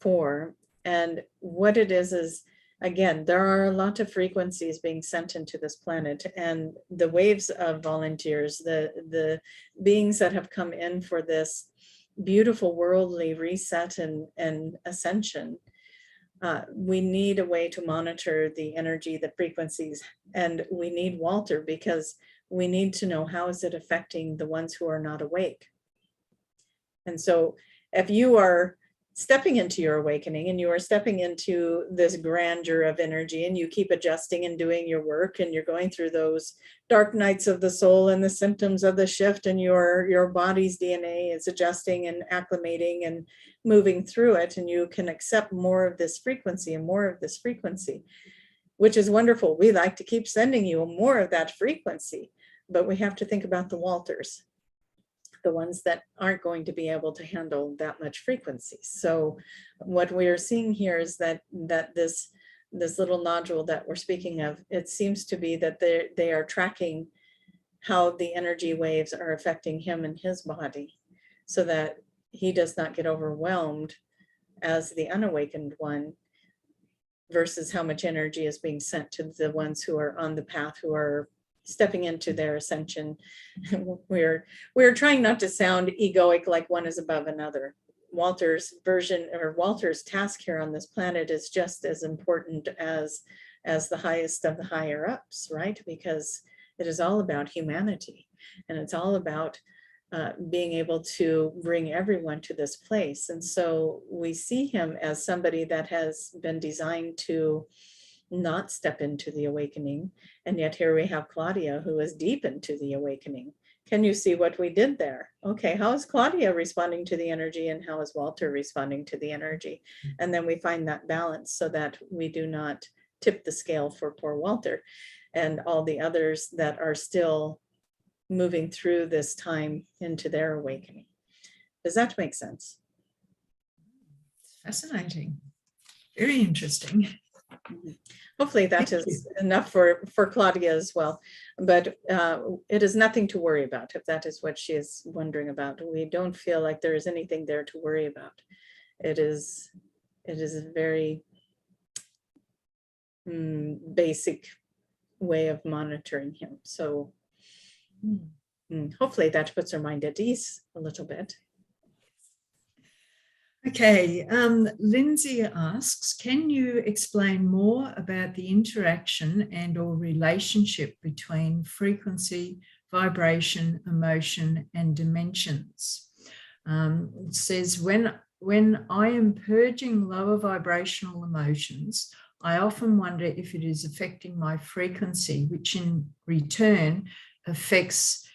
for? And what it is, again, there are a lot of frequencies being sent into this planet, and the waves of volunteers, the beings that have come in for this beautiful worldly reset and ascension. We need a way to monitor the energy, the frequencies, and we need Walter because we need to know how is it affecting the ones who are not awake. And so if you are stepping into your awakening and you are stepping into this grandeur of energy and you keep adjusting and doing your work and you're going through those dark nights of the soul and the symptoms of the shift, and your body's DNA is adjusting and acclimating and moving through it, and you can accept more of this frequency and more of this frequency, which is wonderful. We like to keep sending you more of that frequency, but we have to think about the Walters, the ones that aren't going to be able to handle that much frequency. So what we're seeing here is that this little nodule that we're speaking of, it seems to be that they are tracking how the energy waves are affecting him and his body, so that he does not get overwhelmed as the unawakened one, versus how much energy is being sent to the ones who are on the path, who are stepping into their ascension. We're trying not to sound egoic, like one is above another. Walter's version, or Walter's task here on this planet, is just as important as the highest of the higher ups, right? Because it is all about humanity, and it's all about being able to bring everyone to this place. And so we see him as somebody that has been designed to not step into the awakening. And yet here we have Claudia, who is deep into the awakening. Can you see what we did there? Okay, how is Claudia responding to the energy, and how is Walter responding to the energy? And then we find that balance so that we do not tip the scale for poor Walter and all the others that are still moving through this time into their awakening. Does that make sense? Fascinating. Very interesting. Hopefully that is enough for Claudia as well. But it is nothing to worry about, if that is what she is wondering about. We don't feel like there is anything there to worry about. It is a very basic way of monitoring him. So hopefully that puts her mind at ease a little bit. Okay, Lindsay asks, can you explain more about the interaction and or relationship between frequency, vibration, emotion, and dimensions? It says, when I am purging lower vibrational emotions, I often wonder if it is affecting my frequency, which in return affects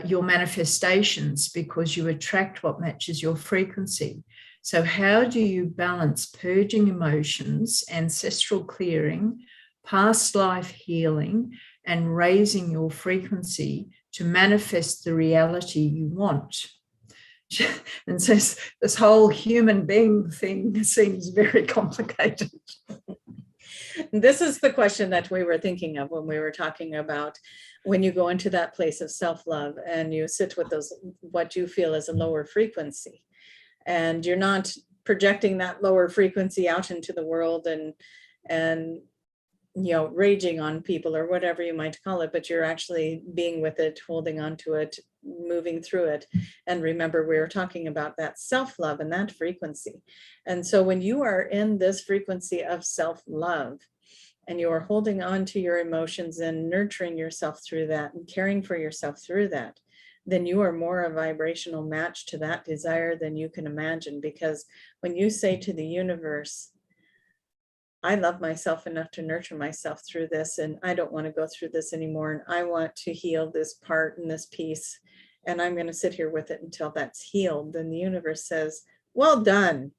your manifestations, because you attract what matches your frequency. So how do you balance purging emotions, ancestral clearing, past life healing, and raising your frequency to manifest the reality you want? And says this whole human being thing seems very complicated. This is the question that we were thinking of when we were talking about when you go into that place of self-love and you sit with those, what you feel is a lower frequency, and you're not projecting that lower frequency out into the world and you know, raging on people or whatever you might call it, but you're actually being with it, holding on to it, moving through it. And remember, we were talking about that self-love and that frequency. And so when you are in this frequency of self-love and you are holding on to your emotions and nurturing yourself through that and caring for yourself through that, then you are more a vibrational match to that desire than you can imagine. Because when you say to the universe, I love myself enough to nurture myself through this, and I don't want to go through this anymore, and I want to heal this part and this piece, and I'm going to sit here with it until that's healed, then the universe says, well done.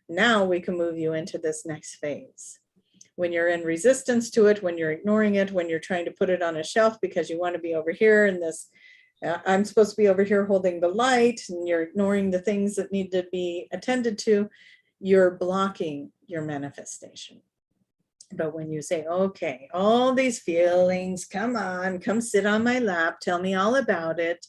Now we can move you into this next phase. When you're in resistance to it, when you're ignoring it, when you're trying to put it on a shelf because you want to be over here in this, I'm supposed to be over here holding the light, and you're ignoring the things that need to be attended to, you're blocking your manifestation. But when you say, okay, all these feelings, come on, come sit on my lap, tell me all about it,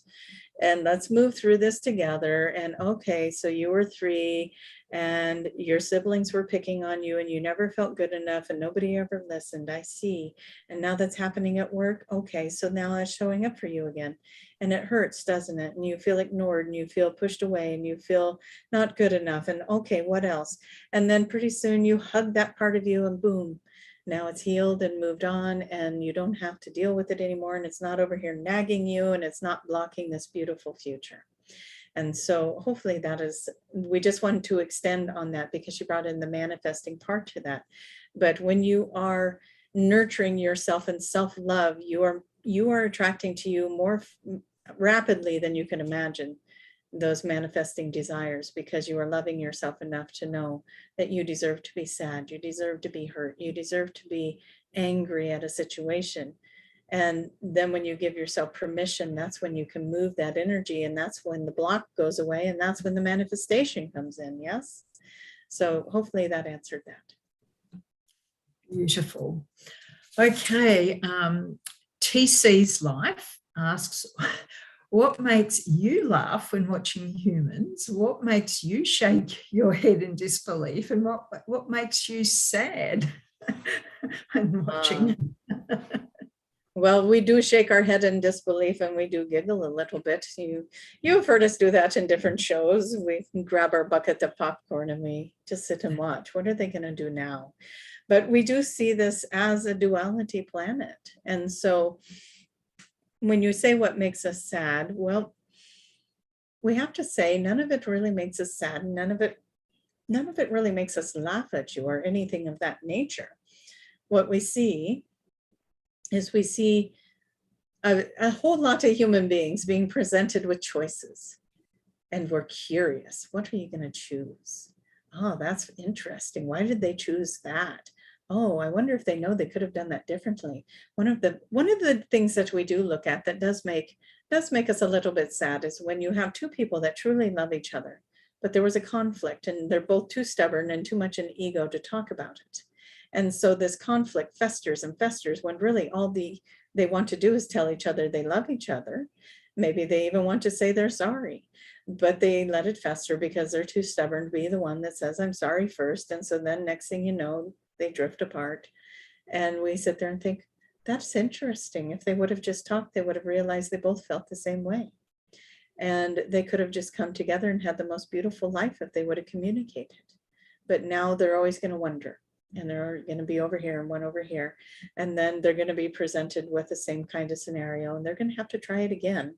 and let's move through this together. And okay, so you were 3 and your siblings were picking on you and you never felt good enough and nobody ever listened, I see. And now that's happening at work. Okay, so now it's showing up for you again. And it hurts, doesn't it? And you feel ignored and you feel pushed away and you feel not good enough. And okay, what else? And then pretty soon you hug that part of you and boom, now it's healed and moved on, and you don't have to deal with it anymore. And it's not over here nagging you, and it's not blocking this beautiful future. And so hopefully that is, we just wanted to extend on that because you brought in the manifesting part to that. But when you are nurturing yourself in self-love, you are attracting to you more rapidly than you can imagine those manifesting desires, because you are loving yourself enough to know that you deserve to be sad, you deserve to be hurt, you deserve to be angry at a situation. And then when you give yourself permission, that's when you can move that energy, and that's when the block goes away, and that's when the manifestation comes in. Yes. So hopefully that answered that. Beautiful. Okay. TC's Life asks, what makes you laugh when watching humans? What makes you shake your head in disbelief? And what makes you sad when watching? Well, we do shake our head in disbelief, and we do giggle a little bit. You've heard us do that in different shows. We can grab our bucket of popcorn and we just sit and watch. What are they going to do now? But we do see this as a duality planet. And so when you say what makes us sad, well, we have to say none of it really makes us sad. None of it really makes us laugh at you or anything of that nature. What we see is we see a whole lot of human beings being presented with choices. And we're curious, what are you going to choose? Oh, that's interesting. Why did they choose that? Oh, I wonder if they know they could have done that differently. One of the things that we do look at that does make us a little bit sad is when you have two people that truly love each other, but there was a conflict and they're both too stubborn and too much an ego to talk about it. And so this conflict festers and festers when really all they want to do is tell each other they love each other. Maybe they even want to say they're sorry, but they let it fester because they're too stubborn to be the one that says, I'm sorry first. And so then next thing you know, they drift apart. And we sit there and think, that's interesting. If they would have just talked, they would have realized they both felt the same way. And they could have just come together and had the most beautiful life if they would have communicated. But now they're always going to wonder. And they're going to be over here and one over here. And then they're going to be presented with the same kind of scenario. And they're going to have to try it again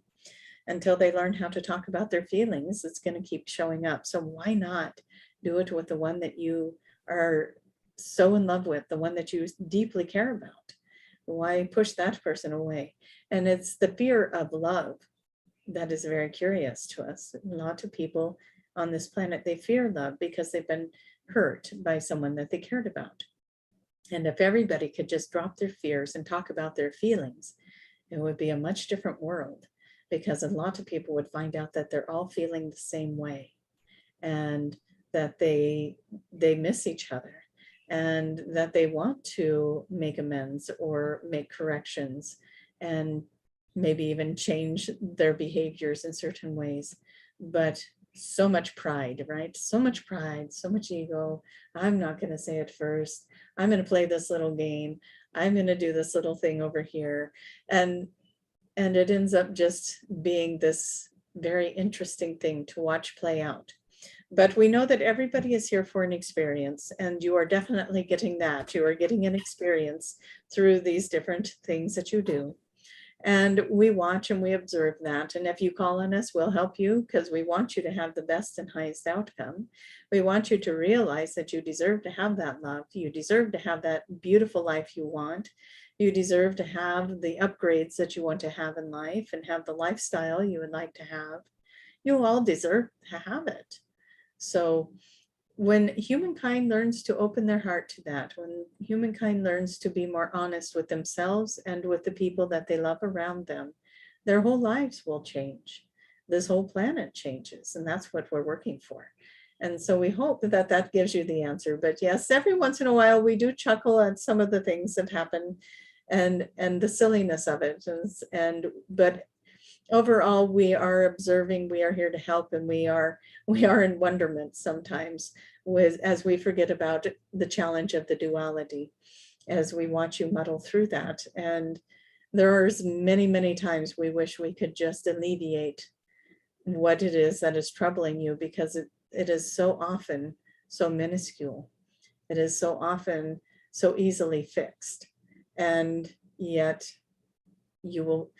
until they learn how to talk about their feelings. It's going to keep showing up. So why not do it with the one that you are so in love with, the one that you deeply care about? Why push that person away? And it's the fear of love that is very curious to us. A lot of people on this planet, they fear love because they've been hurt by someone that they cared about. And if everybody could just drop their fears and talk about their feelings, it would be a much different world, because a lot of people would find out that they're all feeling the same way and that they miss each other and that they want to make amends or make corrections and maybe even change their behaviors in certain ways. But so much pride, right? So much pride, so much ego. I'm not going to say it first. I'm going to play this little game. I'm going to do this little thing over here. And it ends up just being this very interesting thing to watch play out. But we know that everybody is here for an experience, and you are definitely getting that. You are getting an experience through these different things that you do. And we watch and we observe that. And if you call on us, we'll help you, because we want you to have the best and highest outcome. We want you to realize that you deserve to have that love. You deserve to have that beautiful life you want. You deserve to have the upgrades that you want to have in life and have the lifestyle you would like to have. You all deserve to have it. So when humankind learns to open their heart to that, when humankind learns to be more honest with themselves and with the people that they love around them, their whole lives will change. This whole planet changes, and that's what we're working for. And so we hope that that gives you the answer. But yes, every once in a while we do chuckle at some of the things that happen and the silliness of it. But overall, we are observing, we are here to help, and we are in wonderment sometimes as we forget about the challenge of the duality, as we watch you muddle through that. And there are many, many times we wish we could just alleviate what it is that is troubling you, because it is so often so minuscule. It is so often so easily fixed. And yet you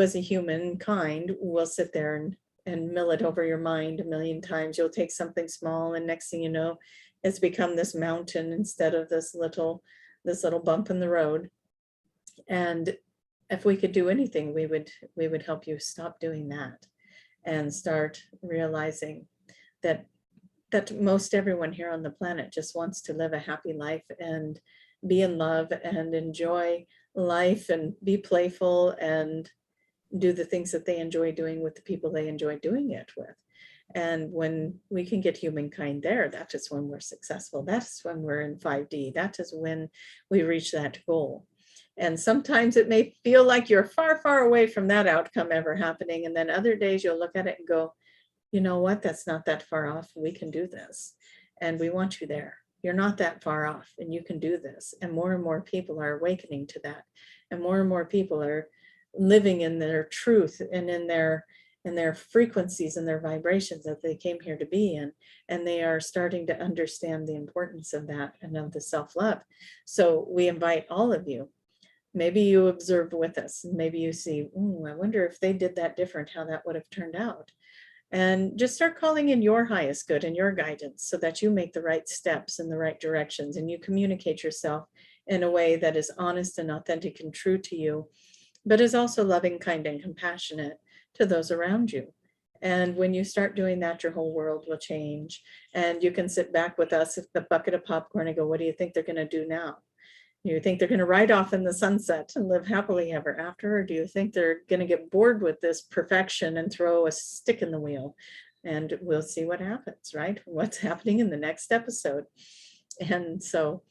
as a humankind will sit there and mill it over your mind a million times. You'll take something small, and next thing you know, it's become this mountain instead of this little bump in the road. And if we could do anything, we would help you stop doing that and start realizing that most everyone here on the planet just wants to live a happy life and be in love and enjoy life and be playful and do the things that they enjoy doing with the people they enjoy doing it with. And when we can get humankind there, that is when we're successful. That's when we're in 5D. That is when we reach that goal. And sometimes it may feel like you're far, far away from that outcome ever happening. And then other days you'll look at it and go, you know what, that's not that far off. We can do this. And we want you there. You're not that far off and you can do this. And more people are awakening to that. And more people are living in their truth and in their frequencies and their vibrations that they came here to be in. And they are starting to understand the importance of that and of the self-love. So we invite all of you. Maybe you observed with us. Maybe you see, I wonder if they did that different, how that would have turned out. And just start calling in your highest good and your guidance so that you make the right steps in the right directions and you communicate yourself in a way that is honest and authentic and true to you, but is also loving, kind, and compassionate to those around you. And when you start doing that, your whole world will change. And you can sit back with us with the bucket of popcorn and go, what do you think they're going to do now? You think they're going to ride off in the sunset and live happily ever after? Or do you think they're going to get bored with this perfection and throw a stick in the wheel? And we'll see what happens, right? What's happening in the next episode. And so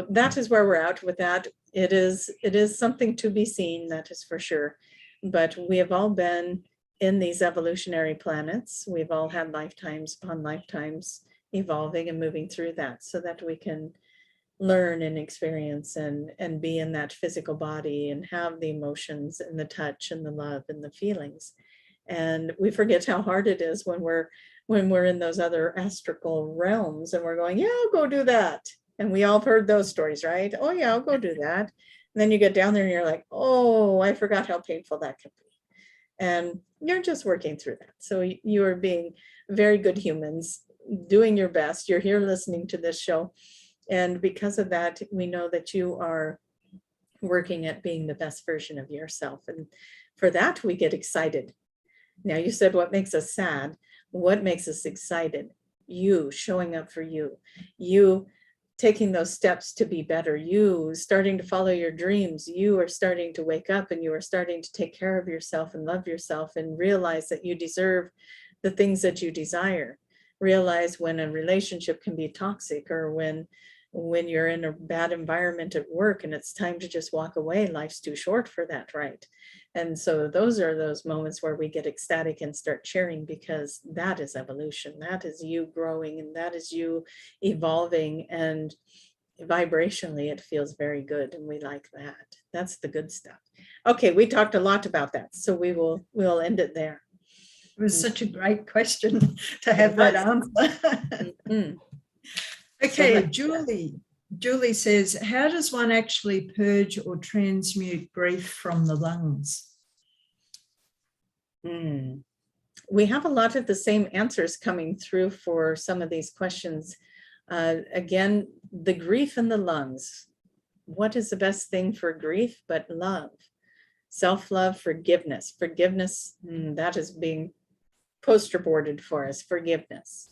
that is where we're at with that. It is something to be seen, that is for sure. But we have all been in these evolutionary planets. We've all had lifetimes upon lifetimes evolving and moving through that so that we can learn and experience and be in that physical body and have the emotions and the touch and the love and the feelings. And we forget how hard it is when we're in those other astral realms and we're going, yeah, I'll go do that. And we all have heard those stories, right? Oh yeah, I'll go do that. And then you get down there and you're like, oh, I forgot how painful that can be. And you're just working through that. So you are being very good humans, doing your best. You're here listening to this show. And because of that, we know that you are working at being the best version of yourself. And for that, we get excited. Now, you said what makes us sad. What makes us excited? You showing up for you. You taking those steps to be better. You starting to follow your dreams. You are starting to wake up and you are starting to take care of yourself and love yourself and realize that you deserve the things that you desire. Realize when a relationship can be toxic or when you're in a bad environment at work and it's time to just walk away. Life's too short for that, right? And so those are those moments where we get ecstatic and start cheering because that is evolution. That is you growing and that is you evolving, and vibrationally it feels very good and we like that. That's the good stuff. Okay, we talked a lot about that, so we'll end it there. It was such a great question to have that answer. Mm-hmm. Okay, Julie says, how does one actually purge or transmute grief from the lungs? We have a lot of the same answers coming through for some of these questions. Again, the grief in the lungs. What is the best thing for grief but love? Self-love, forgiveness. Forgiveness, that is being poster boarded for us, forgiveness.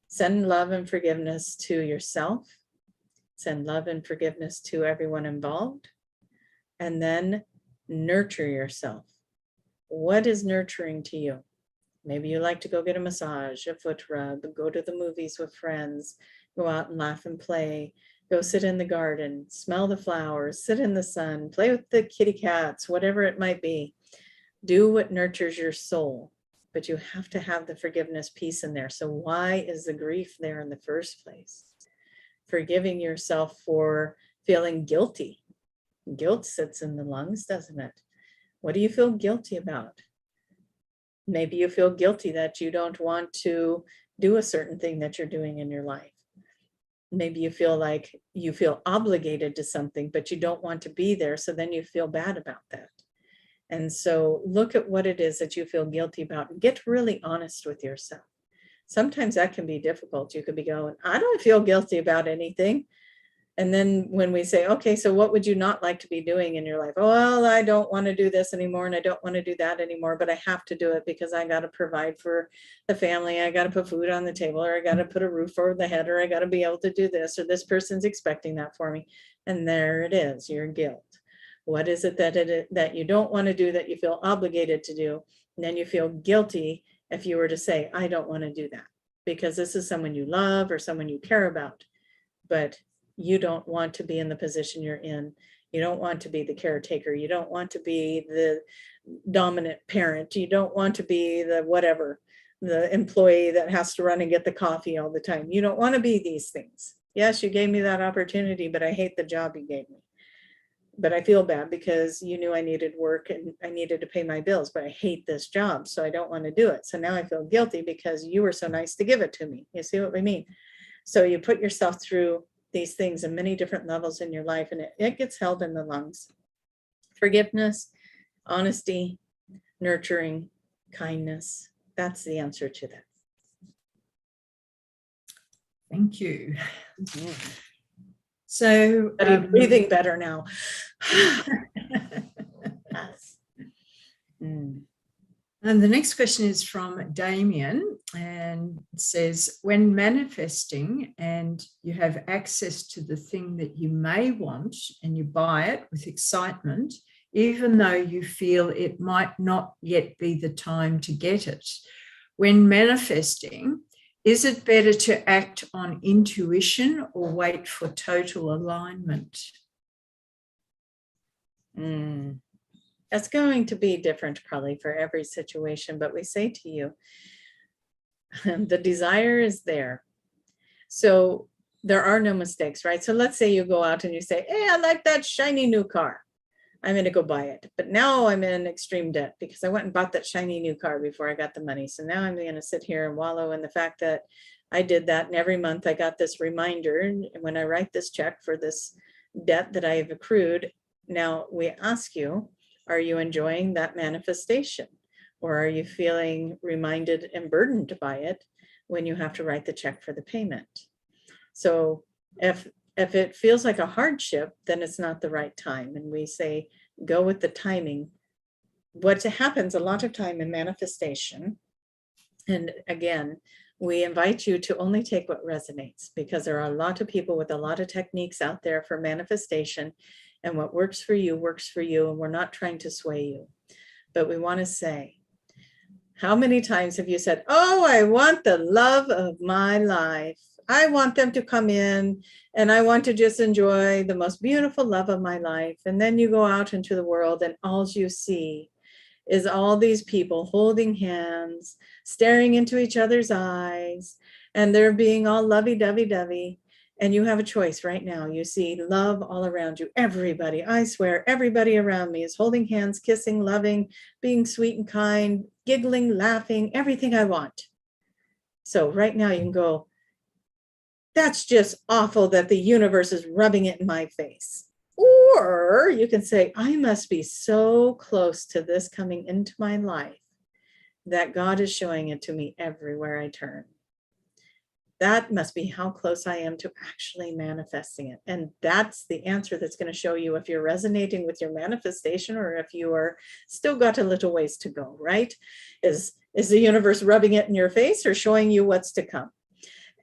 Send love and forgiveness to yourself. Send love and forgiveness to everyone involved. And then nurture yourself. What is nurturing to you? Maybe you like to go get a massage, a foot rub, go to the movies with friends, go out and laugh and play, go sit in the garden, smell the flowers, sit in the sun, play with the kitty cats, whatever it might be. Do what nurtures your soul. But you have to have the forgiveness piece in there. So why is the grief there in the first place? Forgiving yourself for feeling guilty. Guilt sits in the lungs, doesn't it? What do you feel guilty about? Maybe you feel guilty that you don't want to do a certain thing that you're doing in your life. Maybe you feel like you feel obligated to something, but you don't want to be there. So then you feel bad about that. And so look at what it is that you feel guilty about and get really honest with yourself. Sometimes that can be difficult. You could be going, I don't feel guilty about anything. And then when we say, okay, so what would you not like to be doing in your life? Well, I don't want to do this anymore, and I don't want to do that anymore, but I have to do it because I got to provide for the family. I got to put food on the table, or I got to put a roof over the head, or I got to be able to do this, or this person's expecting that for me. And there it is, your guilt. What is it that you don't want to do, that you feel obligated to do? And then you feel guilty if you were to say, I don't want to do that because this is someone you love or someone you care about. But you don't want to be in the position you're in. You don't want to be the caretaker. You don't want to be the dominant parent. You don't want to be the whatever, the employee that has to run and get the coffee all the time. You don't want to be these things. Yes, you gave me that opportunity, but I hate the job you gave me. But I feel bad because you knew I needed work and I needed to pay my bills, but I hate this job, so I don't want to do it. So now I feel guilty because you were so nice to give it to me. You see what we mean? So you put yourself through these things in many different levels in your life, and it gets held in the lungs. Forgiveness, honesty, nurturing, kindness. That's the answer to that. Thank you. Mm-hmm. So I'm breathing better now. Yes. And the next question is from Damien, and it says, when manifesting and you have access to the thing that you may want and you buy it with excitement, even though you feel it might not yet be the time to get it, when manifesting, is it better to act on intuition or wait for total alignment? That's going to be different probably for every situation, but we say to you, the desire is there. So there are no mistakes, right? So let's say you go out and you say, hey, I like that shiny new car. I'm going to go buy it. But now I'm in extreme debt because I went and bought that shiny new car before I got the money. So now I'm going to sit here and wallow in the fact that I did that. And every month I got this reminder. And when I write this check for this debt that I have accrued, now we ask you, are you enjoying that manifestation? Or are you feeling reminded and burdened by it when you have to write the check for the payment? So if it feels like a hardship, then it's not the right time. And we say, go with the timing. What happens a lot of time in manifestation, and again, we invite you to only take what resonates, because there are a lot of people with a lot of techniques out there for manifestation, and what works for you, and we're not trying to sway you. But we want to say, how many times have you said, oh, I want the love of my life. I want them to come in and I want to just enjoy the most beautiful love of my life. And then you go out into the world and all you see is all these people holding hands, staring into each other's eyes, and they're being all lovey-dovey-dovey. And you have a choice right now. You see love all around you. Everybody, I swear, everybody around me is holding hands, kissing, loving, being sweet and kind, giggling, laughing, everything I want. So right now you can go, that's just awful that the universe is rubbing it in my face. Or you can say, I must be so close to this coming into my life that God is showing it to me everywhere I turn. That must be how close I am to actually manifesting it. And that's the answer that's going to show you if you're resonating with your manifestation or if you are still got a little ways to go, right? Is the universe rubbing it in your face or showing you what's to come?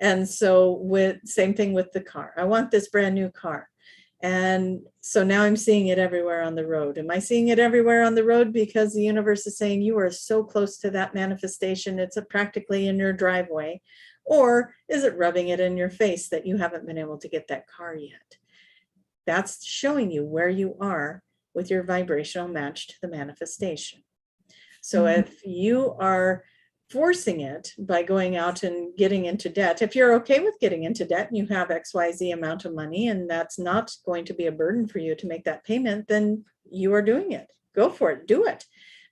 And so same thing with the car. I want this brand new car. And so now I'm seeing it everywhere on the road. Am I seeing it everywhere on the road because the universe is saying you are so close to that manifestation, it's practically in your driveway? Or is it rubbing it in your face that you haven't been able to get that car yet? That's showing you where you are with your vibrational match to the manifestation. So if you are forcing it by going out and getting into debt, if you're okay with getting into debt and you have XYZ amount of money and that's not going to be a burden for you to make that payment, then you are doing it. Go for it, do it.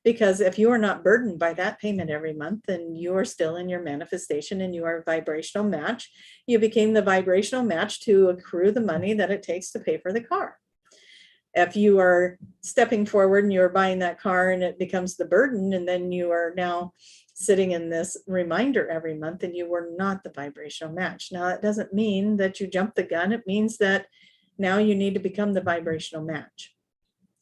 Because if you are not burdened by that payment every month, then you are still in your manifestation and you are a vibrational match. You became the vibrational match to accrue the money that it takes to pay for the car. If you are stepping forward and you're buying that car and it becomes the burden, and then you are now sitting in this reminder every month and you were not the vibrational match. Now, that doesn't mean that you jumped the gun. It means that Now you need to become the vibrational match.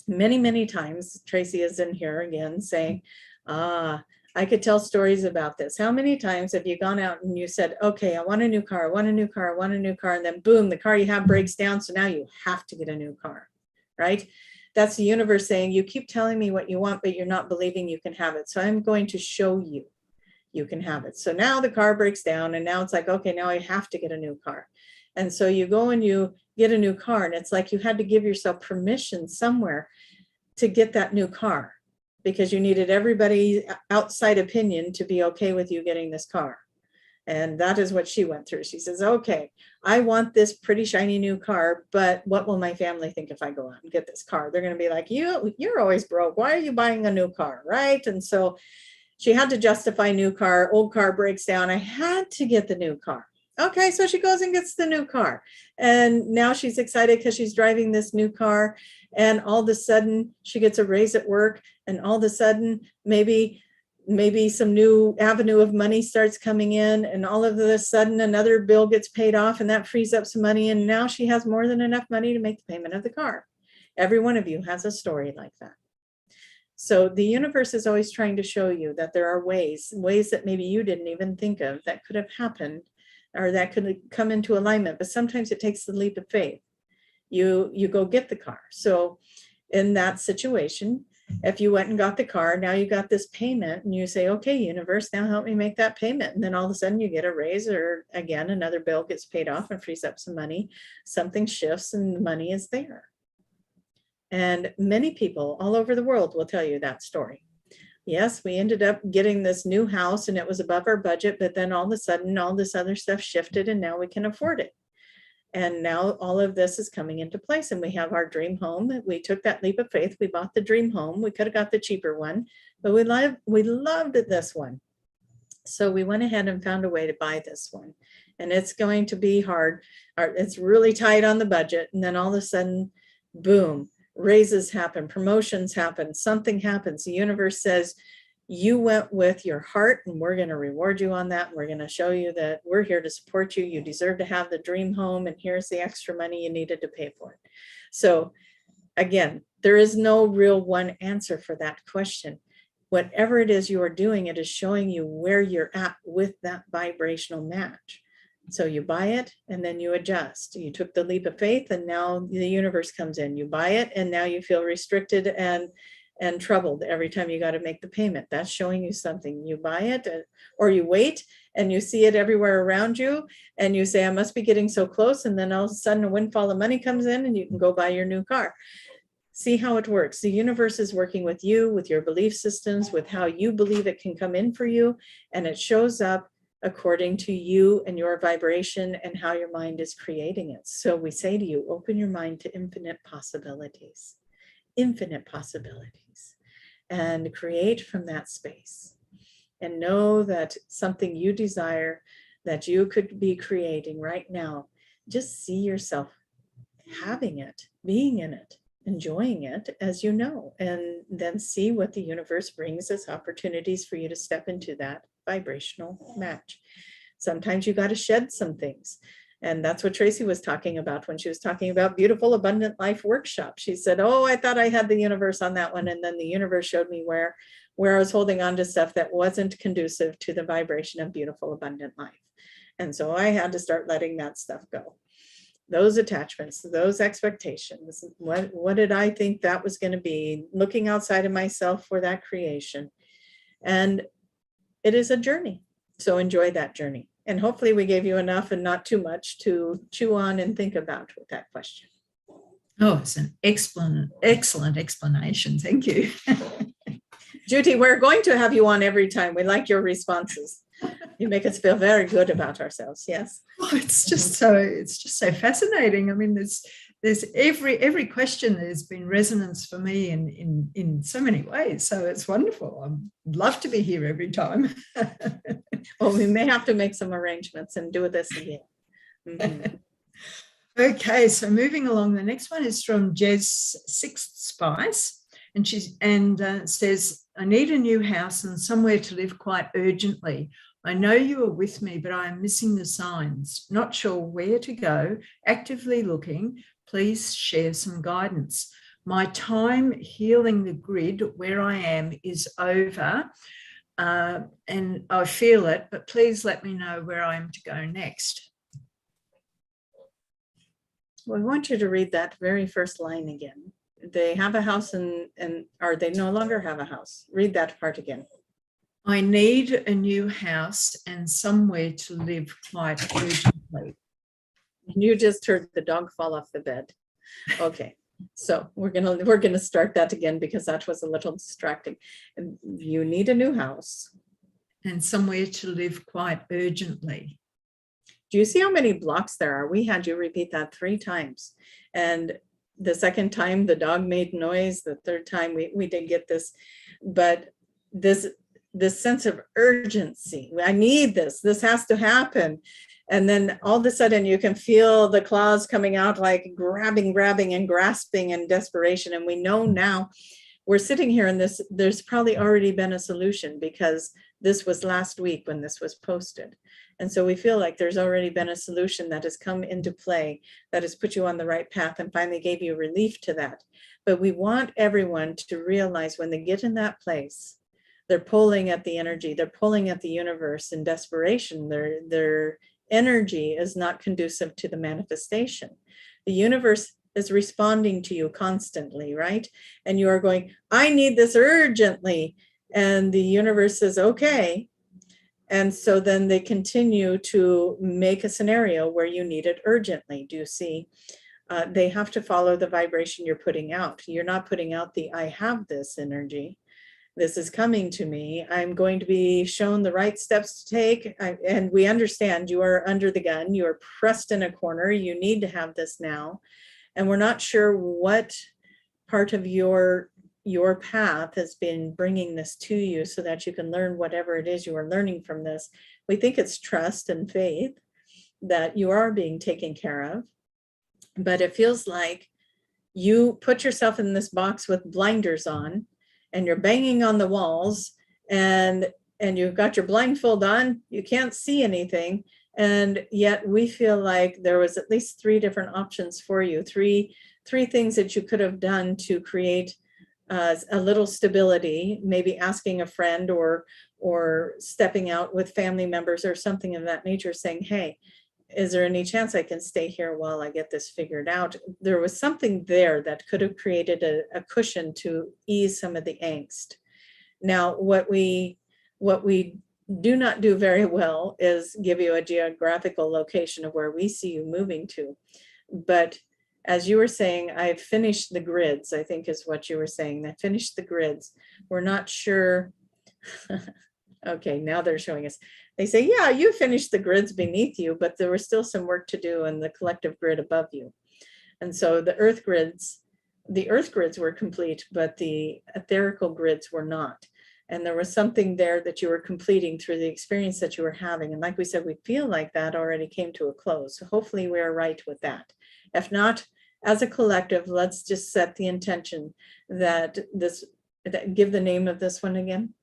Many, many times, Tracy is in here again saying, I could tell stories about this. How many times have you gone out and you said, okay, I want a new car, I want a new car, I want a new car, and then boom, the car you have breaks down, so now you have to get a new car, right? That's the universe saying, you keep telling me what you want, but you're not believing you can have it. So I'm going to show you, you can have it. So now the car breaks down, and now it's like, okay, now I have to get a new car. And so you go and you get a new car, and it's like you had to give yourself permission somewhere to get that new car, because you needed everybody's outside opinion to be okay with you getting this car. And that is what she went through. She says, okay, I want this pretty shiny new car, but what will my family think if I go out and get this car? They're going to be like, you're always broke. Why are you buying a new car, right? And so she had to justify new car. Old car breaks down. I had to get the new car. Okay, so she goes and gets the new car. And now she's excited because she's driving this new car. And all of a sudden she gets a raise at work. And all of a sudden, maybe some new avenue of money starts coming in. And all of a sudden another bill gets paid off, and that frees up some money. And now she has more than enough money to make the payment of the car. Every one of you has a story like that. So the universe is always trying to show you that there are ways that maybe you didn't even think of that could have happened, or that could come into alignment. But sometimes it takes the leap of faith. You go get the car. So in that situation, if you went and got the car, now you got this payment, and you say, okay, universe, now help me make that payment. And then all of a sudden you get a raise, or again, another bill gets paid off and frees up some money. Something shifts and the money is there. And many people all over the world will tell you that story. Yes, we ended up getting this new house and it was above our budget, but then all of a sudden all this other stuff shifted and now we can afford it. And now all of this is coming into place, and we have our dream home. We took that leap of faith. We bought the dream home. We could have got the cheaper one, but we loved this one. So we went ahead and found a way to buy this one. And it's going to be hard. It's really tight on the budget. And then all of a sudden, boom, raises happen, promotions happen, something happens. The universe says, you went with your heart, and we're going to reward you on that. We're going to show you that we're here to support you. You deserve to have the dream home, and here's the extra money you needed to pay for it. So again, there is no real one answer for that question. Whatever it is you are doing, it is showing you where you're at with that vibrational match. So you buy it and then you adjust. You took the leap of faith, and now the universe comes in. You buy it and now you feel restricted and troubled every time you got to make the payment. That's showing you something. You buy it, or you wait and you see it everywhere around you and you say, I must be getting so close. And then all of a sudden a windfall of money comes in and you can go buy your new car. See how it works. The universe is working with you, with your belief systems, with how you believe it can come in for you. And it shows up according to you and your vibration and how your mind is creating it. So we say to you, open your mind to infinite possibilities, and create from that space. And know that something you desire that you could be creating right now, just see yourself having it, being in it, enjoying it as you know, and then see what the universe brings as opportunities for you to step into that vibrational match. Sometimes you got to shed some things. And that's what Tracy was talking about when she was talking about Beautiful Abundant Life Workshop. She said, oh, I thought I had the universe on that one. And then the universe showed me where I was holding on to stuff that wasn't conducive to the vibration of beautiful, abundant life. And so I had to start letting that stuff go. Those attachments, those expectations, what did I think that was going to be? Looking outside of myself for that creation. And it is a journey. So enjoy that journey. And hopefully we gave you enough and not too much to chew on and think about with that question. Oh, it's an excellent explanation. Thank you. Judy, we're going to have you on every time. We like your responses. You make us feel very good about ourselves. Yes. Oh, it's just so fascinating. I mean, there's every question, there's been resonance for me in so many ways. So it's wonderful. I'd love to be here every time. Well, we may have to make some arrangements and do this again. Mm-hmm. Okay, so moving along, the next one is from Jez Sixth Spice, and she says, I need a new house and somewhere to live quite urgently. I know you are with me, but I am missing the signs. Not sure where to go, actively looking. please share some guidance. My time healing the grid where I am is over, and I feel it, but please let me know where I am to go next. Well, I want you to read that very first line again. They have a house and or they no longer have a house. Read that part again. I need a new house and somewhere to live quite urgently. You just heard the dog fall off the bed. Okay, so we're gonna start that again because that was a little distracting. You need a new house and somewhere to live quite urgently. Do you see how many blocks there are? We had you repeat that 3 times. And the second time the dog made noise, the third time we did get this, but this sense of urgency. I need this. This has to happen. And then all of a sudden you can feel the claws coming out, like grabbing and grasping in desperation. And we know now we're sitting here and there's probably already been a solution because this was last week when this was posted. And so we feel like there's already been a solution that has come into play, that has put you on the right path and finally gave you relief to that. But we want everyone to realize when they get in that place, they're pulling at the energy, they're pulling at the universe in desperation. Their energy is not conducive to the manifestation. The universe is responding to you constantly, right? And you are going, I need this urgently. And the universe says, okay. And so then they continue to make a scenario where you need it urgently. Do you see? They have to follow the vibration you're putting out. You're not putting out the I have this energy. This is coming to me. I'm going to be shown the right steps to take. And we understand you are under the gun. You are pressed in a corner. You need to have this now. And we're not sure what part of your path has been bringing this to you so that you can learn whatever it is you are learning from this. We think it's trust and faith that you are being taken care of, but it feels like you put yourself in this box with blinders on and you're banging on the walls and you've got your blindfold on, you can't see anything. And yet we feel like there was at least 3 different options for you, three things that you could have done to create a little stability, maybe asking a friend or stepping out with family members or something of that nature, saying, hey, is there any chance I can stay here while I get this figured out? There was something there that could have created a cushion to ease some of the angst. Now, what we do not do very well is give you a geographical location of where we see you moving to. But as you were saying, I've finished the grids, I think is what you were saying. I finished the grids. We're not sure. Okay, now they're showing us. They say, yeah, you finished the grids beneath you, but there was still some work to do in the collective grid above you. And so the earth grids were complete, but the etherical grids were not. And there was something there that you were completing through the experience that you were having. And like we said, we feel like that already came to a close. So hopefully we are right with that. If not, as a collective, let's just set the intention that give the name of this one again.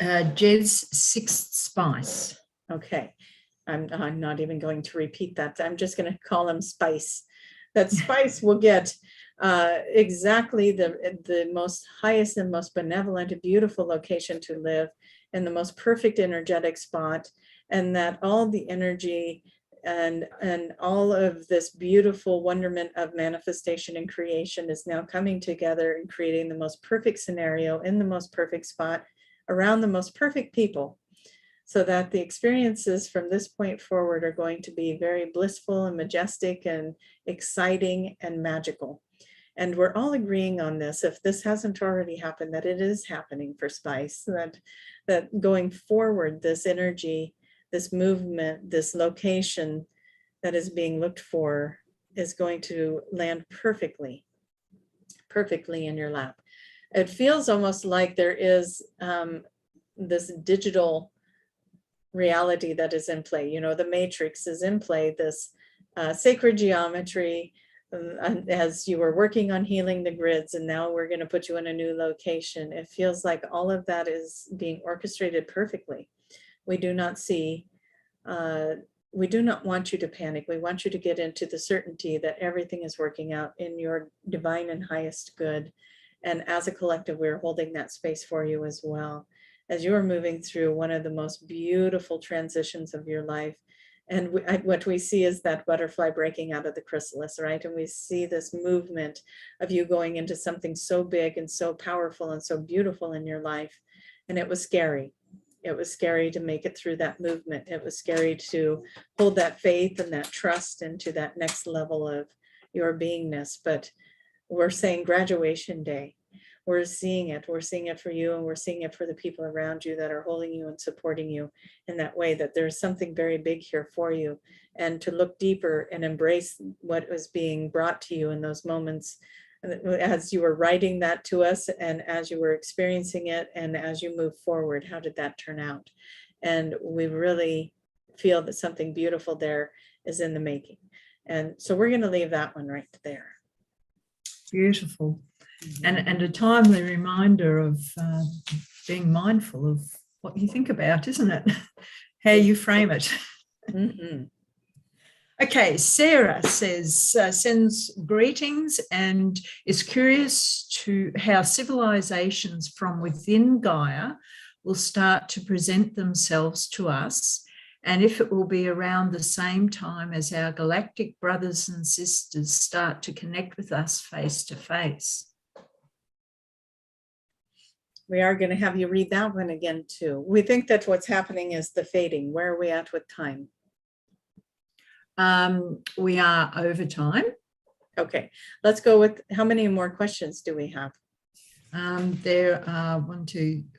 Jed's Sixth Spice. Okay, I'm not even going to repeat that. I'm just going to call him Spice. That Spice will get exactly the most highest and most benevolent, beautiful location to live in the most perfect energetic spot, and that all the energy and all of this beautiful wonderment of manifestation and creation is now coming together and creating the most perfect scenario in the most perfect spot around the most perfect people, so that the experiences from this point forward are going to be very blissful and majestic and exciting and magical. And we're all agreeing on this, if this hasn't already happened, that it is happening for Spice, that going forward, this energy, this movement, this location that is being looked for is going to land perfectly in your lap. It feels almost like there is this digital reality that is in play. You know, the matrix is in play, this sacred geometry, as you were working on healing the grids, and now we're going to put you in a new location. It feels like all of that is being orchestrated perfectly. We do not see we do not want you to panic. We want you to get into the certainty that everything is working out in your divine and highest good. And as a collective, we're holding that space for you as well, as you are moving through one of the most beautiful transitions of your life. And what we see is that butterfly breaking out of the chrysalis, right? And we see this movement of you going into something so big and so powerful and so beautiful in your life. And it was scary. It was scary to make it through that movement. It was scary to hold that faith and that trust into that next level of your beingness. But we're saying graduation day. We're seeing it. We're seeing it for you, and we're seeing it for the people around you that are holding you and supporting you in that way, that there's something very big here for you. And to look deeper and embrace what was being brought to you in those moments as you were writing that to us, and as you were experiencing it, and as you move forward, how did that turn out? And we really feel that something beautiful there is in the making. And so we're going to leave that one right there. Beautiful. And a timely reminder of being mindful of what you think about, isn't it? How you frame it. Mm-hmm. Okay, Sarah says, sends greetings and is curious to how civilizations from within Gaia will start to present themselves to us, and if it will be around the same time as our galactic brothers and sisters start to connect with us face to face. We are going to have you read that one again too. We think that what's happening is the fading. Where are we at with time? We are over time. Okay, let's go with, how many more questions do we have? There are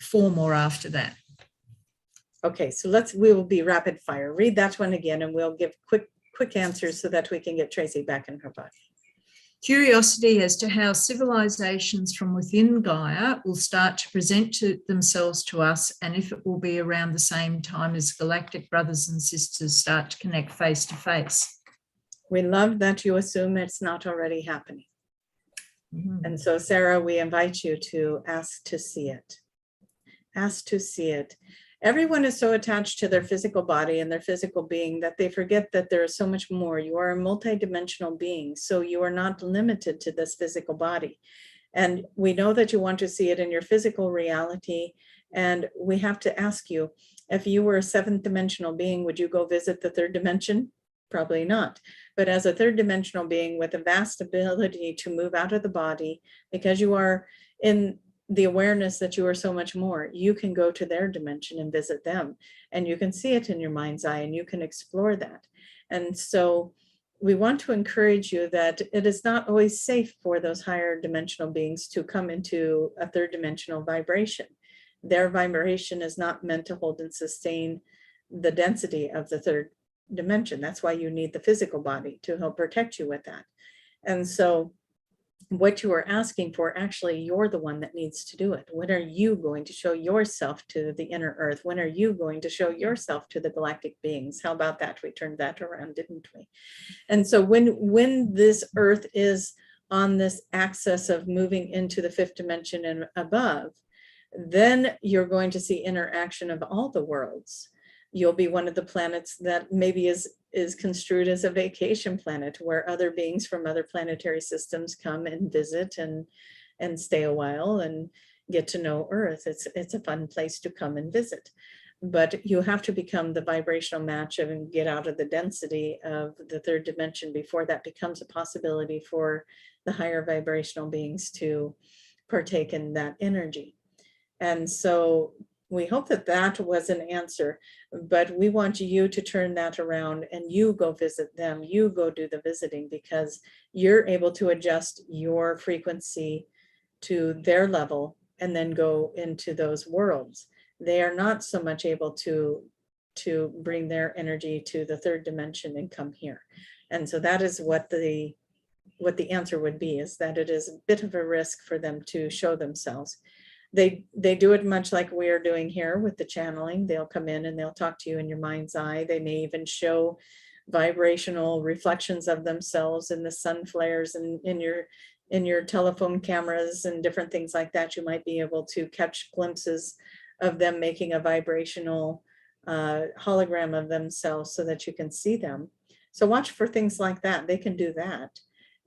4 more after that. Okay, so we will be rapid fire. Read that one again, and we'll give quick answers so that we can get Tracy back in her body. Curiosity as to how civilizations from within Gaia will start to present themselves to us, and if it will be around the same time as galactic brothers and sisters start to connect face to face. We love that you assume it's not already happening. Mm-hmm. And so, Sarah, we invite you to ask to see it. Ask to see it. Everyone is so attached to their physical body and their physical being that they forget that there is so much more. You are a multidimensional being, so you are not limited to this physical body. And we know that you want to see it in your physical reality. And we have to ask you, if you were a 7th dimensional being, would you go visit the 3rd dimension? Probably not. But as a 3rd dimensional being with a vast ability to move out of the body, because you are in the awareness that you are so much more, you can go to their dimension and visit them, and you can see it in your mind's eye, and you can explore that. And so we want to encourage you that it is not always safe for those higher dimensional beings to come into a 3rd dimensional vibration. Their vibration is not meant to hold and sustain the density of the 3rd dimension. That's why you need the physical body to help protect you with that. And so what you are asking for, actually, you're the one that needs to do it. When are you going to show yourself to the inner earth? When are you going to show yourself to the galactic beings? How about that? We turned that around, didn't we? And so when this earth is on this axis of moving into the 5th dimension and above, then you're going to see interaction of all the worlds. You'll be one of the planets that maybe is construed as a vacation planet, where other beings from other planetary systems come and visit and stay a while and get to know Earth. It's a fun place to come and visit. But you have to become the vibrational match and get out of the density of the 3rd dimension before that becomes a possibility for the higher vibrational beings to partake in that energy. And so we hope that that was an answer, but we want you to turn that around and you go visit them. You go do the visiting, because you're able to adjust your frequency to their level and then go into those worlds. They are not so much able to bring their energy to the 3rd dimension and come here. And so that is what the answer would be, is that it is a bit of a risk for them to show themselves. They do it much like we are doing here with the channeling. They'll come in and they'll talk to you in your mind's eye. They may even show vibrational reflections of themselves in the sun flares and in your telephone cameras and different things like that. You might be able to catch glimpses of them making a vibrational hologram of themselves so that you can see them. So watch for things like that. They can do that.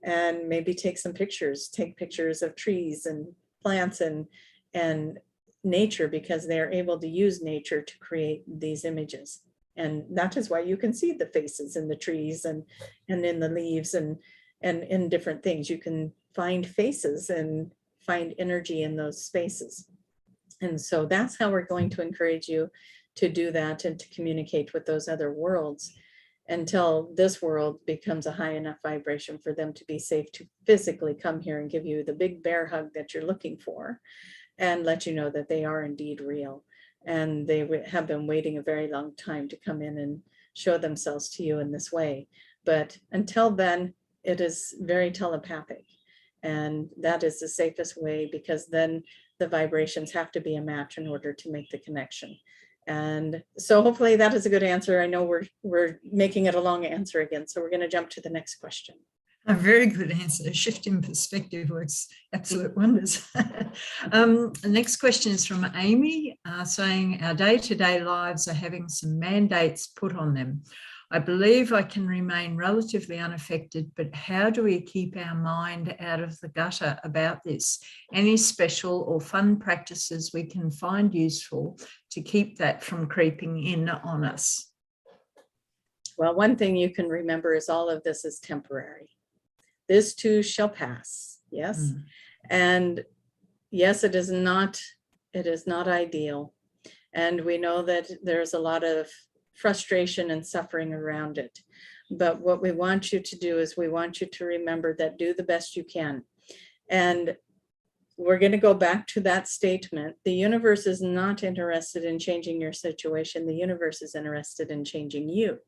And maybe take some pictures, take pictures of trees and plants and nature, because they're able to use nature to create these images. And that is why you can see the faces in the trees and in the leaves and in different things. You can find faces and find energy in those spaces. And so that's how we're going to encourage you to do that and to communicate with those other worlds until this world becomes a high enough vibration for them to be safe to physically come here and give you the big bear hug that you're looking for, and let you know that they are indeed real. And they have been waiting a very long time to come in and show themselves to you in this way. But until then, it is very telepathic. And that is the safest way, because then the vibrations have to be a match in order to make the connection. And so hopefully that is a good answer. I know we're making it a long answer again, so we're going to jump to the next question. A very good answer. A shift in perspective works absolute wonders. The next question is from Amy, saying our day-to-day lives are having some mandates put on them. I believe I can remain relatively unaffected, but how do we keep our mind out of the gutter about this? Any special or fun practices we can find useful to keep that from creeping in on us? Well, one thing you can remember is all of this is temporary. This too shall pass. Yes. And yes, it is not ideal. And we know that there's a lot of frustration and suffering around it. But what we want you to do is we want you to remember that do the best you can. And we're going to go back to that statement. The universe is not interested in changing your situation. The universe is interested in changing you.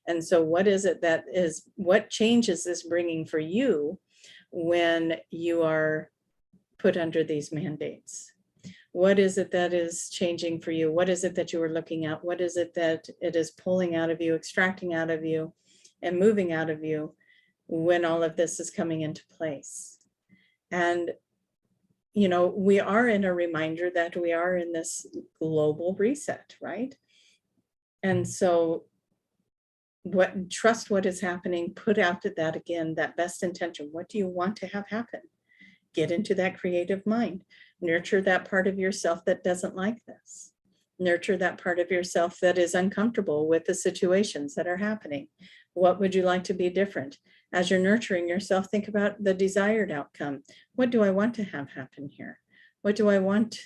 And so what is it that is, what change is this bringing for you when you are put under these mandates? What is it that is changing for you? What is it that you are looking at? What is it that it is pulling out of you, extracting out of you, and moving out of you when all of this is coming into place? And, you know, we are in a reminder that we are in this global reset, right? And so trust what is happening, put out to that again, that best intention. What do you want to have happen? Get into that creative mind. Nurture that part of yourself that doesn't like this. Nurture that part of yourself that is uncomfortable with the situations that are happening. What would you like to be different? As you're nurturing yourself, think about the desired outcome. What do I want to have happen here? What do I want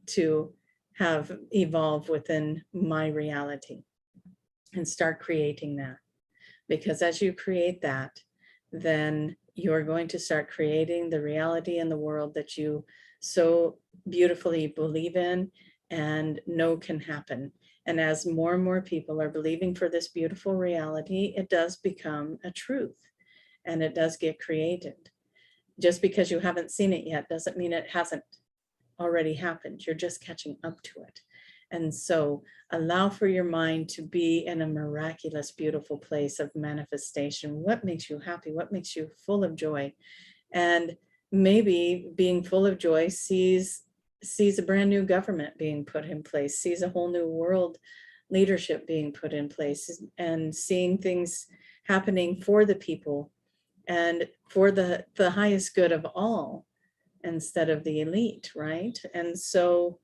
to have evolve within my reality? And start creating that. Because as you create that, then you're going to start creating the reality in the world that you so beautifully believe in and know can happen. And as more and more people are believing for this beautiful reality, it does become a truth and it does get created. Just because you haven't seen it yet doesn't mean it hasn't already happened. You're just catching up to it. And so allow for your mind to be in a miraculous, beautiful place of manifestation. What makes you happy? What makes you full of joy? And maybe being full of joy sees a brand new government being put in place, sees a whole new world leadership being put in place, and seeing things happening for the people and for the highest good of all instead of the elite, right? And so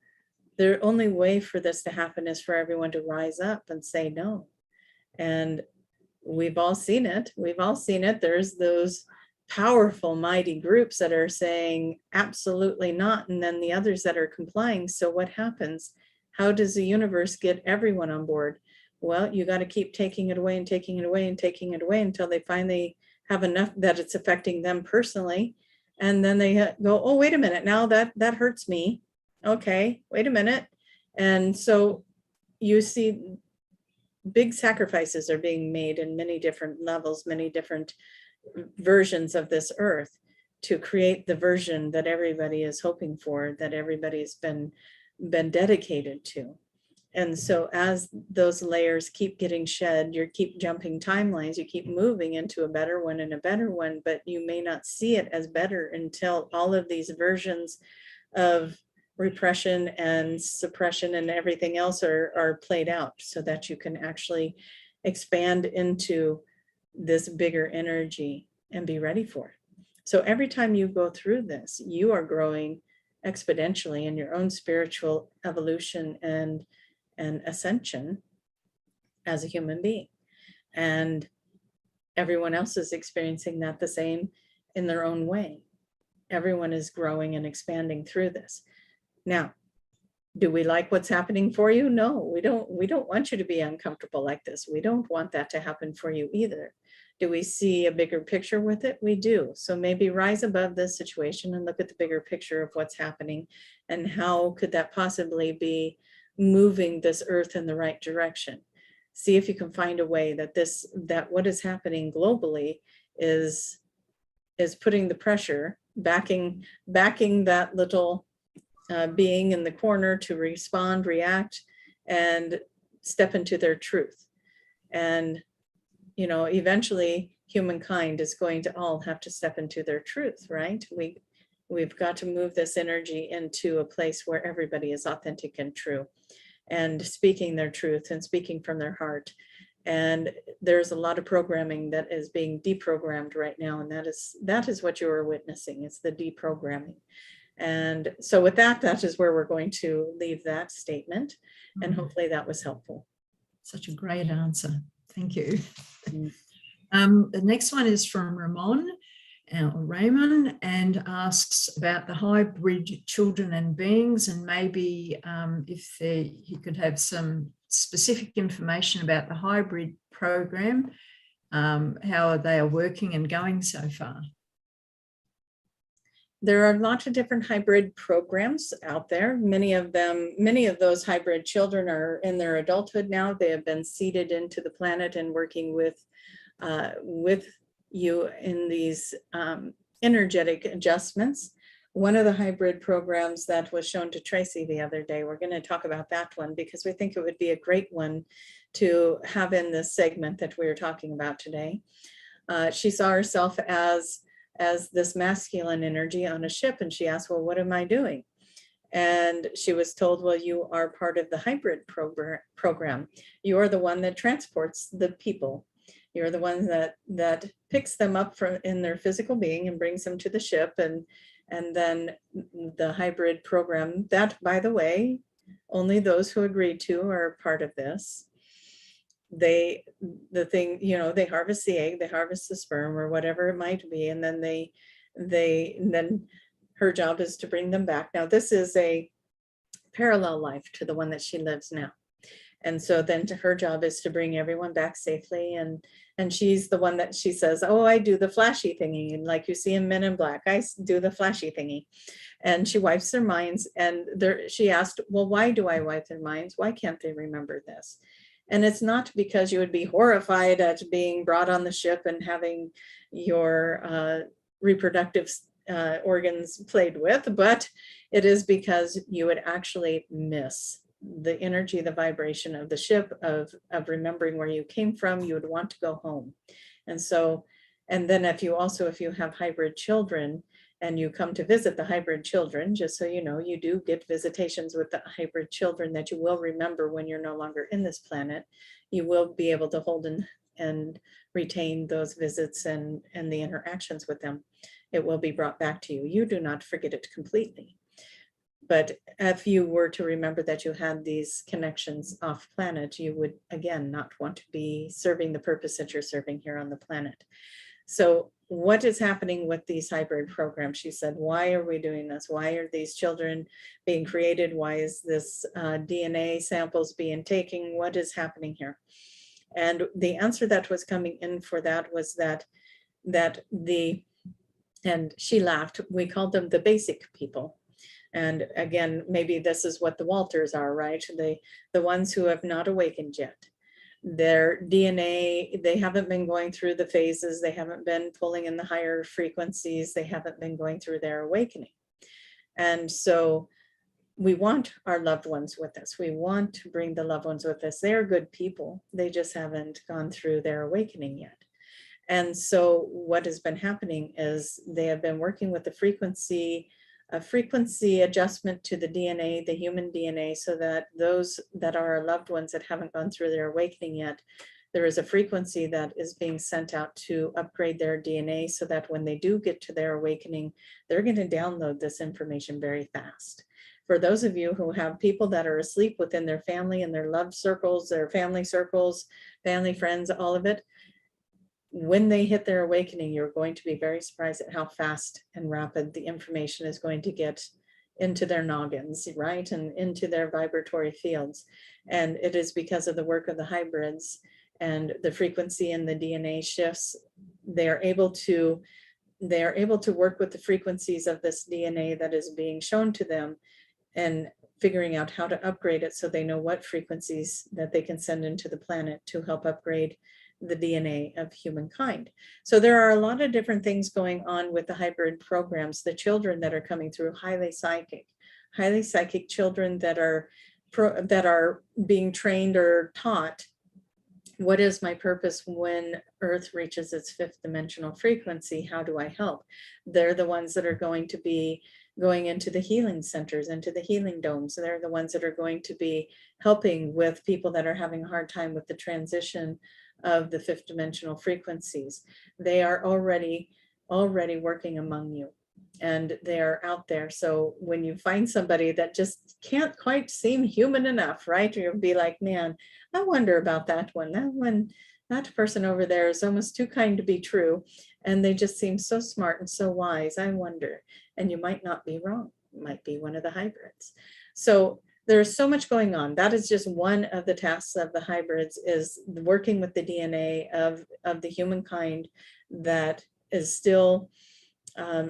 the only way for this to happen is for everyone to rise up and say no. And we've all seen it. We've all seen it. There's those powerful, mighty groups that are saying absolutely not, and then the others that are complying. So what happens? How does the universe get everyone on board? Well, you got to keep taking it away and taking it away and taking it away until they finally have enough that it's affecting them personally. And then they go, oh, wait a minute, now that hurts me. Okay, wait a minute. And so you see big sacrifices are being made in many different levels, many different versions of this earth to create the version that everybody is hoping for, that everybody's been dedicated to. And so as those layers keep getting shed, you keep jumping timelines, you keep moving into a better one and a better one, but you may not see it as better until all of these versions of repression and suppression and everything else are played out, so that you can actually expand into this bigger energy and be ready for it. So every time you go through this, you are growing exponentially in your own spiritual evolution and ascension as a human being. And everyone else is experiencing that the same in their own way. Everyone is growing and expanding through this. Now, do we like what's happening for you? No, we don't. We don't want you to be uncomfortable like this. We don't want that to happen for you either. Do we see a bigger picture with it? We do. So maybe rise above this situation and look at the bigger picture of what's happening and how could that possibly be moving this earth in the right direction. See if you can find a way that what is happening globally is putting the pressure, backing that little being in the corner to respond, react, and step into their truth. And, you know, eventually humankind is going to all have to step into their truth, right? We've got to move this energy into a place where everybody is authentic and true and speaking their truth and speaking from their heart. And there's a lot of programming that is being deprogrammed right now. And that is what you are witnessing. It's the deprogramming. And so with that is where we're going to leave that statement. And hopefully that was helpful. Such a great answer. Thank you. Mm. The next one is from Raymond, and asks about the hybrid children and beings, and maybe if he could have some specific information about the hybrid program, how they are working and going so far. There are lots of different hybrid programs out there. Many of those hybrid children are in their adulthood now. They have been seeded into the planet and working with you in these energetic adjustments. One of the hybrid programs that was shown to Tracy the other day, we're going to talk about that one because we think it would be a great one to have in this segment that we're talking about today. She saw herself as this masculine energy on a ship, and she asked, well, what am I doing? And she was told, well, you are part of the hybrid program. You are the one that transports the people. You're the one that picks them up in their physical being and brings them to the ship. And then the hybrid program, that, by the way, only those who agreed to are part of this. They harvest the egg, they harvest the sperm or whatever it might be, and then then her job is to bring them back. Now, this is a parallel life to the one that she lives now. And so then her job is to bring everyone back safely. And she's the one that she says, oh, I do the flashy thingy. And like you see in Men in Black, I do the flashy thingy. And she wipes their minds. And she asked, well, why do I wipe their minds? Why can't they remember this? And it's not because you would be horrified at being brought on the ship and having your reproductive organs played with, but it is because you would actually miss the energy, the vibration of the ship, of remembering where you came from. You would want to go home. And so, and then if you have hybrid children and you come to visit the hybrid children, just so you know, you do get visitations with the hybrid children that you will remember when you're no longer in this planet. You will be able to hold and retain those visits and the interactions with them. It will be brought back to you. You do not forget it completely. But if you were to remember that you had these connections off planet, you would, again, not want to be serving the purpose that you're serving here on the planet. So what is happening with these hybrid programs? She said, why are we doing this? Why are these children being created? Why is this DNA samples being taken? What is happening here? And the answer that was coming in for that was and she laughed, we called them the basic people. And again, maybe this is what the Walters are, right? The ones who have not awakened yet. Their DNA, they haven't been going through the phases. They haven't been pulling in the higher frequencies. They haven't been going through their awakening. And so we want our loved ones with us. We want to bring the loved ones with us. They are good people. They just haven't gone through their awakening yet. And so what has been happening is they have been working with the frequency a frequency adjustment to the DNA, the human DNA, so that those that are our loved ones that haven't gone through their awakening yet, there is a frequency that is being sent out to upgrade their DNA so that when they do get to their awakening, they're going to download this information very fast. For those of you who have people that are asleep within their family and their love circles, their family circles, family, friends, all of it, when they hit their awakening, you're going to be very surprised at how fast and rapid the information is going to get into their noggins, right? And into their vibratory fields. And it is because of the work of the hybrids and the frequency in the DNA shifts. They are able to work with the frequencies of this DNA that is being shown to them and figuring out how to upgrade it so they know what frequencies that they can send into the planet to help upgrade the DNA of humankind. So there are a lot of different things going on with the hybrid programs. The children that are coming through, highly psychic children that are being trained or taught, what is my purpose when Earth reaches its fifth dimensional frequency? How do I help? They're the ones that are going to be going into the healing centers, into the healing domes. They're the ones that are going to be helping with people that are having a hard time with the transition of the fifth dimensional frequencies. They are already working among you, and they are out there. So when you find somebody that just can't quite seem human enough, right? You'll be like, man, I wonder about that one. That person over there is almost too kind to be true. And they just seem so smart and so wise. I wonder. And you might not be wrong. It might be one of the hybrids. So there's so much going on. That is just one of the tasks of the hybrids, is working with the DNA of the humankind that is still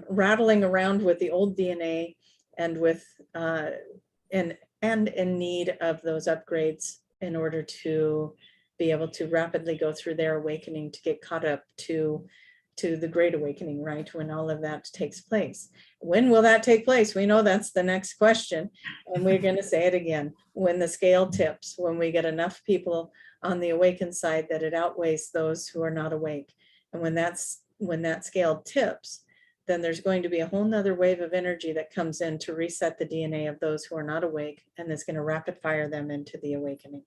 rattling around with the old DNA and with and in need of those upgrades in order to be able to rapidly go through their awakening, to get caught up to the great awakening, right? When all of that takes place. When will that take place? We know that's the next question. And we're going to say it again. When the scale tips, when we get enough people on the awakened side that it outweighs those who are not awake. And when that scale tips, then there's going to be a whole nother wave of energy that comes in to reset the DNA of those who are not awake, and it's going to rapid fire them into the awakening.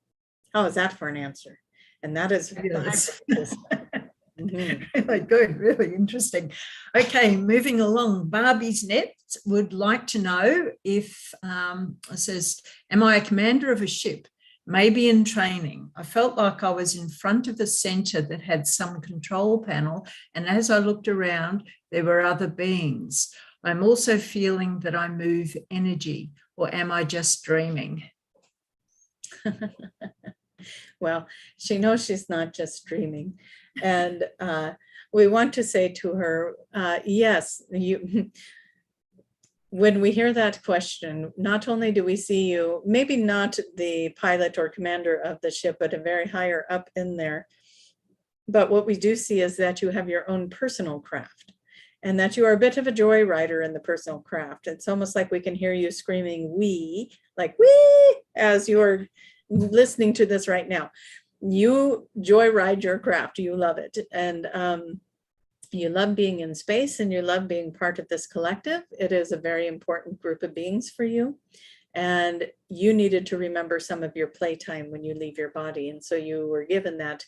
How is that for an answer? And that is Really good, really interesting. Okay, moving along. Barbie's next would like to know if, it says, am I a commander of a ship? Maybe in training. I felt like I was in front of a center that had some control panel, and as I looked around, there were other beings. I'm also feeling that I move energy, or am I just dreaming? Well, she knows she's not just dreaming. And we want to say to her, yes, when we hear that question, not only do we see you, maybe not the pilot or commander of the ship, but a very higher up in there. But what we do see is that you have your own personal craft, and that you are a bit of a joyrider in the personal craft. It's almost like we can hear you screaming, "wee," like "wee," as you're listening to this right now. You joyride your craft, you love it. And you love being in space, and you love being part of this collective. It is a very important group of beings for you. And you needed to remember some of your playtime when you leave your body. And so you were given that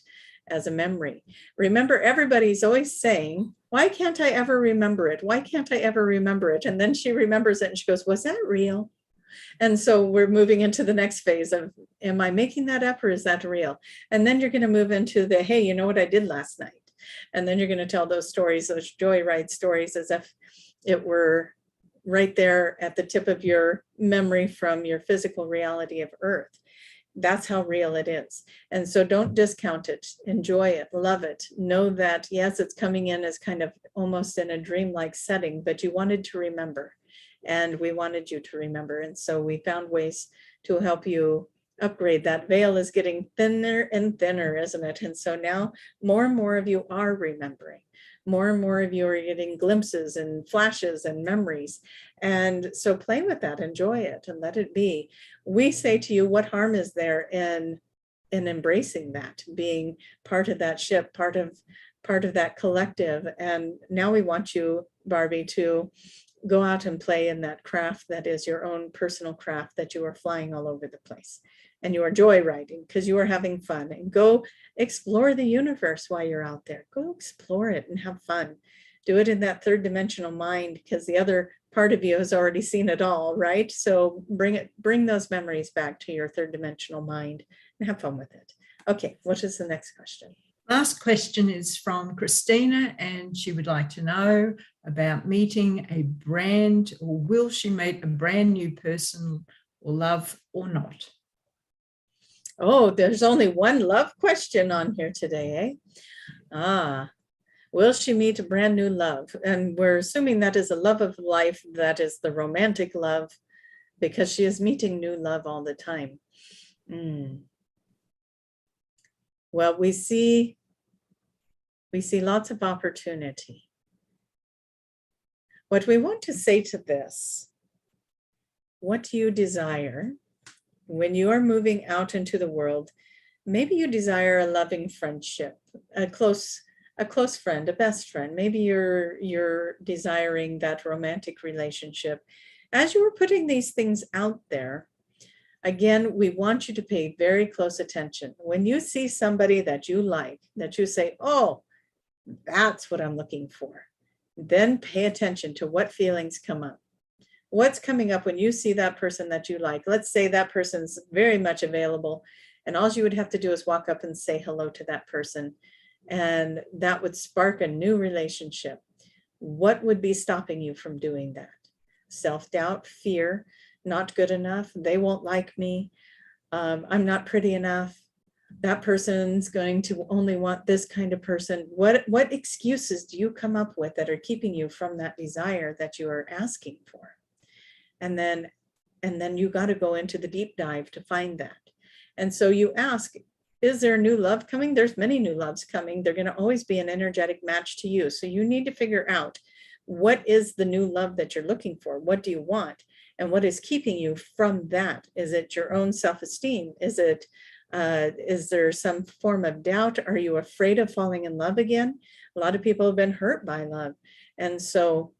as a memory. Remember, everybody's always saying, why can't I ever remember it? Why can't I ever remember it? And then she remembers it and she goes, was that real? And so we're moving into the next phase of, am I making that up, or is that real? And then you're going to move into the, hey, you know what I did last night? And then you're going to tell those stories, those joyride stories, as if it were right there at the tip of your memory from your physical reality of Earth. That's how real it is. And so don't discount it. Enjoy it. Love it. Know that, yes, it's coming in as kind of almost in a dreamlike setting, but you wanted to remember. And we wanted you to remember. And so we found ways to help you upgrade. That veil is getting thinner and thinner, isn't it? And so now more and more of you are remembering. More and more of you are getting glimpses and flashes and memories. And so play with that, enjoy it, and let it be. We say to you, what harm is there in embracing that, being part of that ship, part of that collective? And now we want you, Barbie, to go out and play in that craft that is your own personal craft, that you are flying all over the place and you are joyriding because you are having fun. And go explore the universe while you're out there. Go explore it and have fun. Do it in that third dimensional mind, because the other part of you has already seen it all, right? So bring those memories back to your third dimensional mind and have fun with it. Okay, what is the next question? Last question is from Christina, and she would like to know about meeting a brand, or will she meet a brand new person or love or not? Oh, there's only one love question on here today, eh? Will she meet a brand new love? And we're assuming that is a love of life, that is the romantic love, because she is meeting new love all the time. Well, we see lots of opportunity. What we want to say to this, what do you desire when you are moving out into the world? Maybe you desire a loving friendship, a close friend, a best friend. Maybe you're desiring that romantic relationship. As you are putting these things out there, again, we want you to pay very close attention. When you see somebody that you like, that you say, oh, that's what I'm looking for, then pay attention to what feelings come up. What's coming up when you see that person that you like? Let's say that person's very much available, and all you would have to do is walk up and say hello to that person, and that would spark a new relationship. What would be stopping you from doing that? Self-doubt, fear, not good enough, they won't like me, I'm not pretty enough, that person's going to only want this kind of person. What excuses do you come up with that are keeping you from that desire that you are asking for? And then you got to go into the deep dive to find that. And so you ask, is there new love coming? There's many new loves coming. They're going to always be an energetic match to you. So you need to figure out, what is the new love that you're looking for? What do you want? And what is keeping you from that? Is it your own self-esteem? Is there some form of doubt? Are you afraid of falling in love again? A lot of people have been hurt by love, and so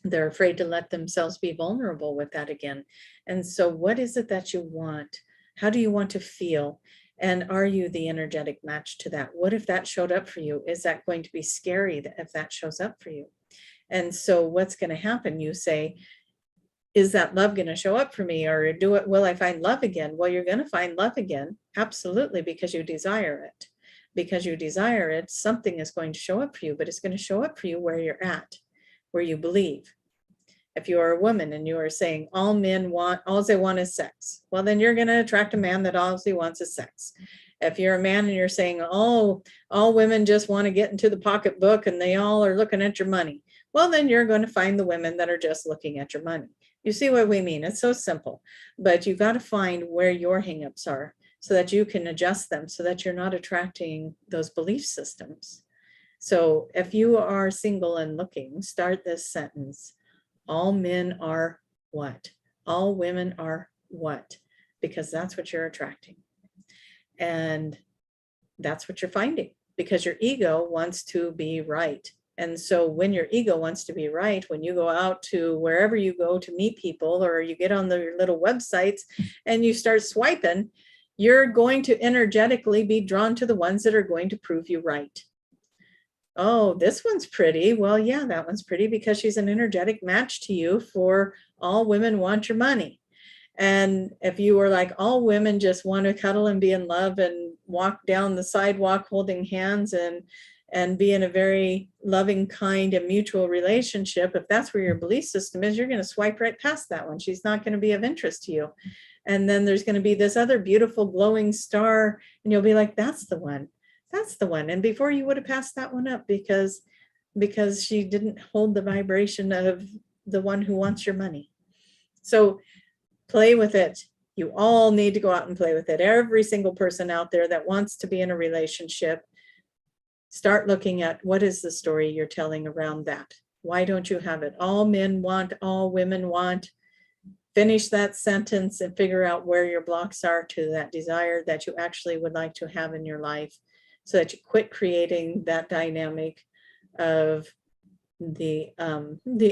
they're afraid to let themselves be vulnerable with that again. And so what is it that you want? How do you want to feel? And are you the energetic match to that? What if that showed up for you? Is that going to be scary if that shows up for you? And so what's going to happen? You say, is that love going to show up for me? Or will I find love again? Well, you're going to find love again. Absolutely, because you desire it. Because you desire it, something is going to show up for you, but it's going to show up for you where you're at, where you believe. If you are a woman and you are saying all they want is sex, well, then you're going to attract a man that all he wants is sex. If you're a man and you're saying, oh, all women just want to get into the pocketbook and they all are looking at your money, well, then you're going to find the women that are just looking at your money. You see what we mean? It's so simple, but you got to find where your hangups are so that you can adjust them, so that you're not attracting those belief systems. So if you are single and looking, start this sentence. All men are what? All women are what? Because that's what you're attracting. And that's what you're finding, because your ego wants to be right. And so when your ego wants to be right, when you go out to wherever you go to meet people, or you get on the little websites and you start swiping, you're going to energetically be drawn to the ones that are going to prove you right. Oh, this one's pretty. Well, yeah, that one's pretty because she's an energetic match to you for all women want your money. And if you were like, all women just want to cuddle and be in love and walk down the sidewalk holding hands and be in a very loving, kind, and mutual relationship, if that's where your belief system is, you're going to swipe right past that one. She's not going to be of interest to you. And then there's going to be this other beautiful glowing star, and you'll be like, that's the one. That's the one. And before you would have passed that one up because she didn't hold the vibration of the one who wants your money. So play with it. You all need to go out and play with it. Every single person out there that wants to be in a relationship, start looking at what is the story you're telling around that. Why don't you have it? All men want, all women want. Finish that sentence and figure out where your blocks are to that desire that you actually would like to have in your life, so that you quit creating that dynamic of the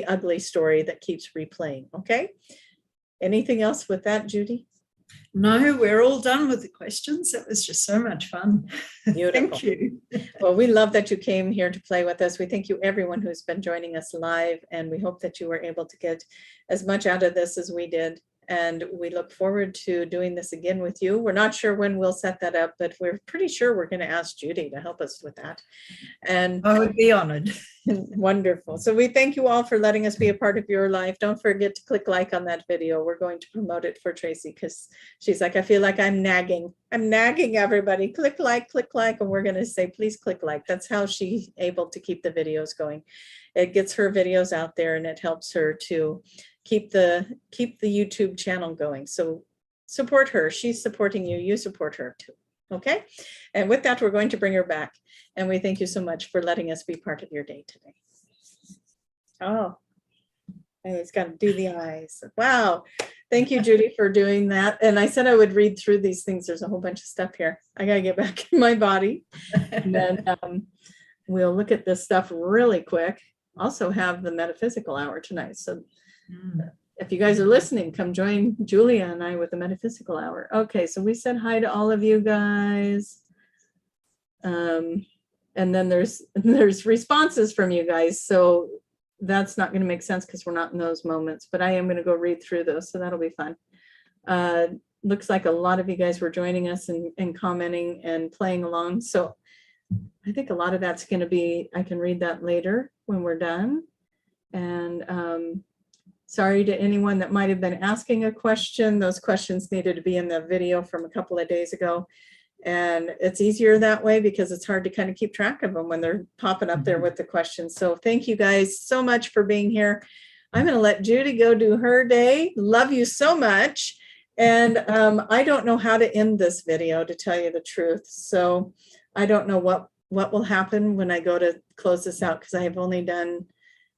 ugly story that keeps replaying. Okay. Anything else with that, Judy? No, we're all done with the questions. It was just so much fun. Beautiful. Thank you. Well, we love that you came here to play with us. We thank you, everyone who's been joining us live, and we hope that you were able to get as much out of this as we did. And we look forward to doing this again with you. We're not sure when we'll set that up, but we're pretty sure we're going to ask Judy to help us with that. And I would be honored. wonderful. So we thank you all for letting us be a part of your life. Don't forget to click like on that video. We're going to promote it for Tracy because she's like, I feel like I'm nagging. I'm nagging everybody. Click like, and we're going to say, please click like. That's how she's able to keep the videos going. It gets her videos out there and it helps her to keep the YouTube channel going. So support her. She's supporting you. You support her too. Okay. And with that, we're going to bring her back. And we thank you so much for letting us be part of your day today. Oh, and it's got to do the eyes. Wow. Thank you, Judy, for doing that. And I said I would read through these things. There's a whole bunch of stuff here. I got to get back in my body. And then we'll look at this stuff really quick. Also have the metaphysical hour tonight. So if you guys are listening, come join Julia and I with the metaphysical hour. Okay, so we said hi to all of you guys. And then there's responses from you guys. So that's not going to make sense because we're not in those moments, but I am going to go read through those. So that'll be fun. Looks like a lot of you guys were joining us and commenting and playing along. So I think a lot of that's going to be, I can read that later when we're done. And sorry to anyone that might have been asking a question. Those questions needed to be in the video from a couple of days ago. And it's easier that way because it's hard to kind of keep track of them when they're popping up there with the questions. So thank you guys so much for being here. I'm going to let Judy go do her day. Love you so much. And I don't know how to end this video, to tell you the truth. So I don't know what will happen when I go to close this out because I have only done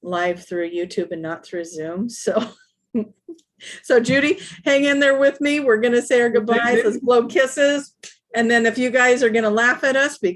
live through YouTube and not through Zoom. So Judy, hang in there with me. We're going to say our goodbyes. Let's blow kisses. And then if you guys are going to laugh at us because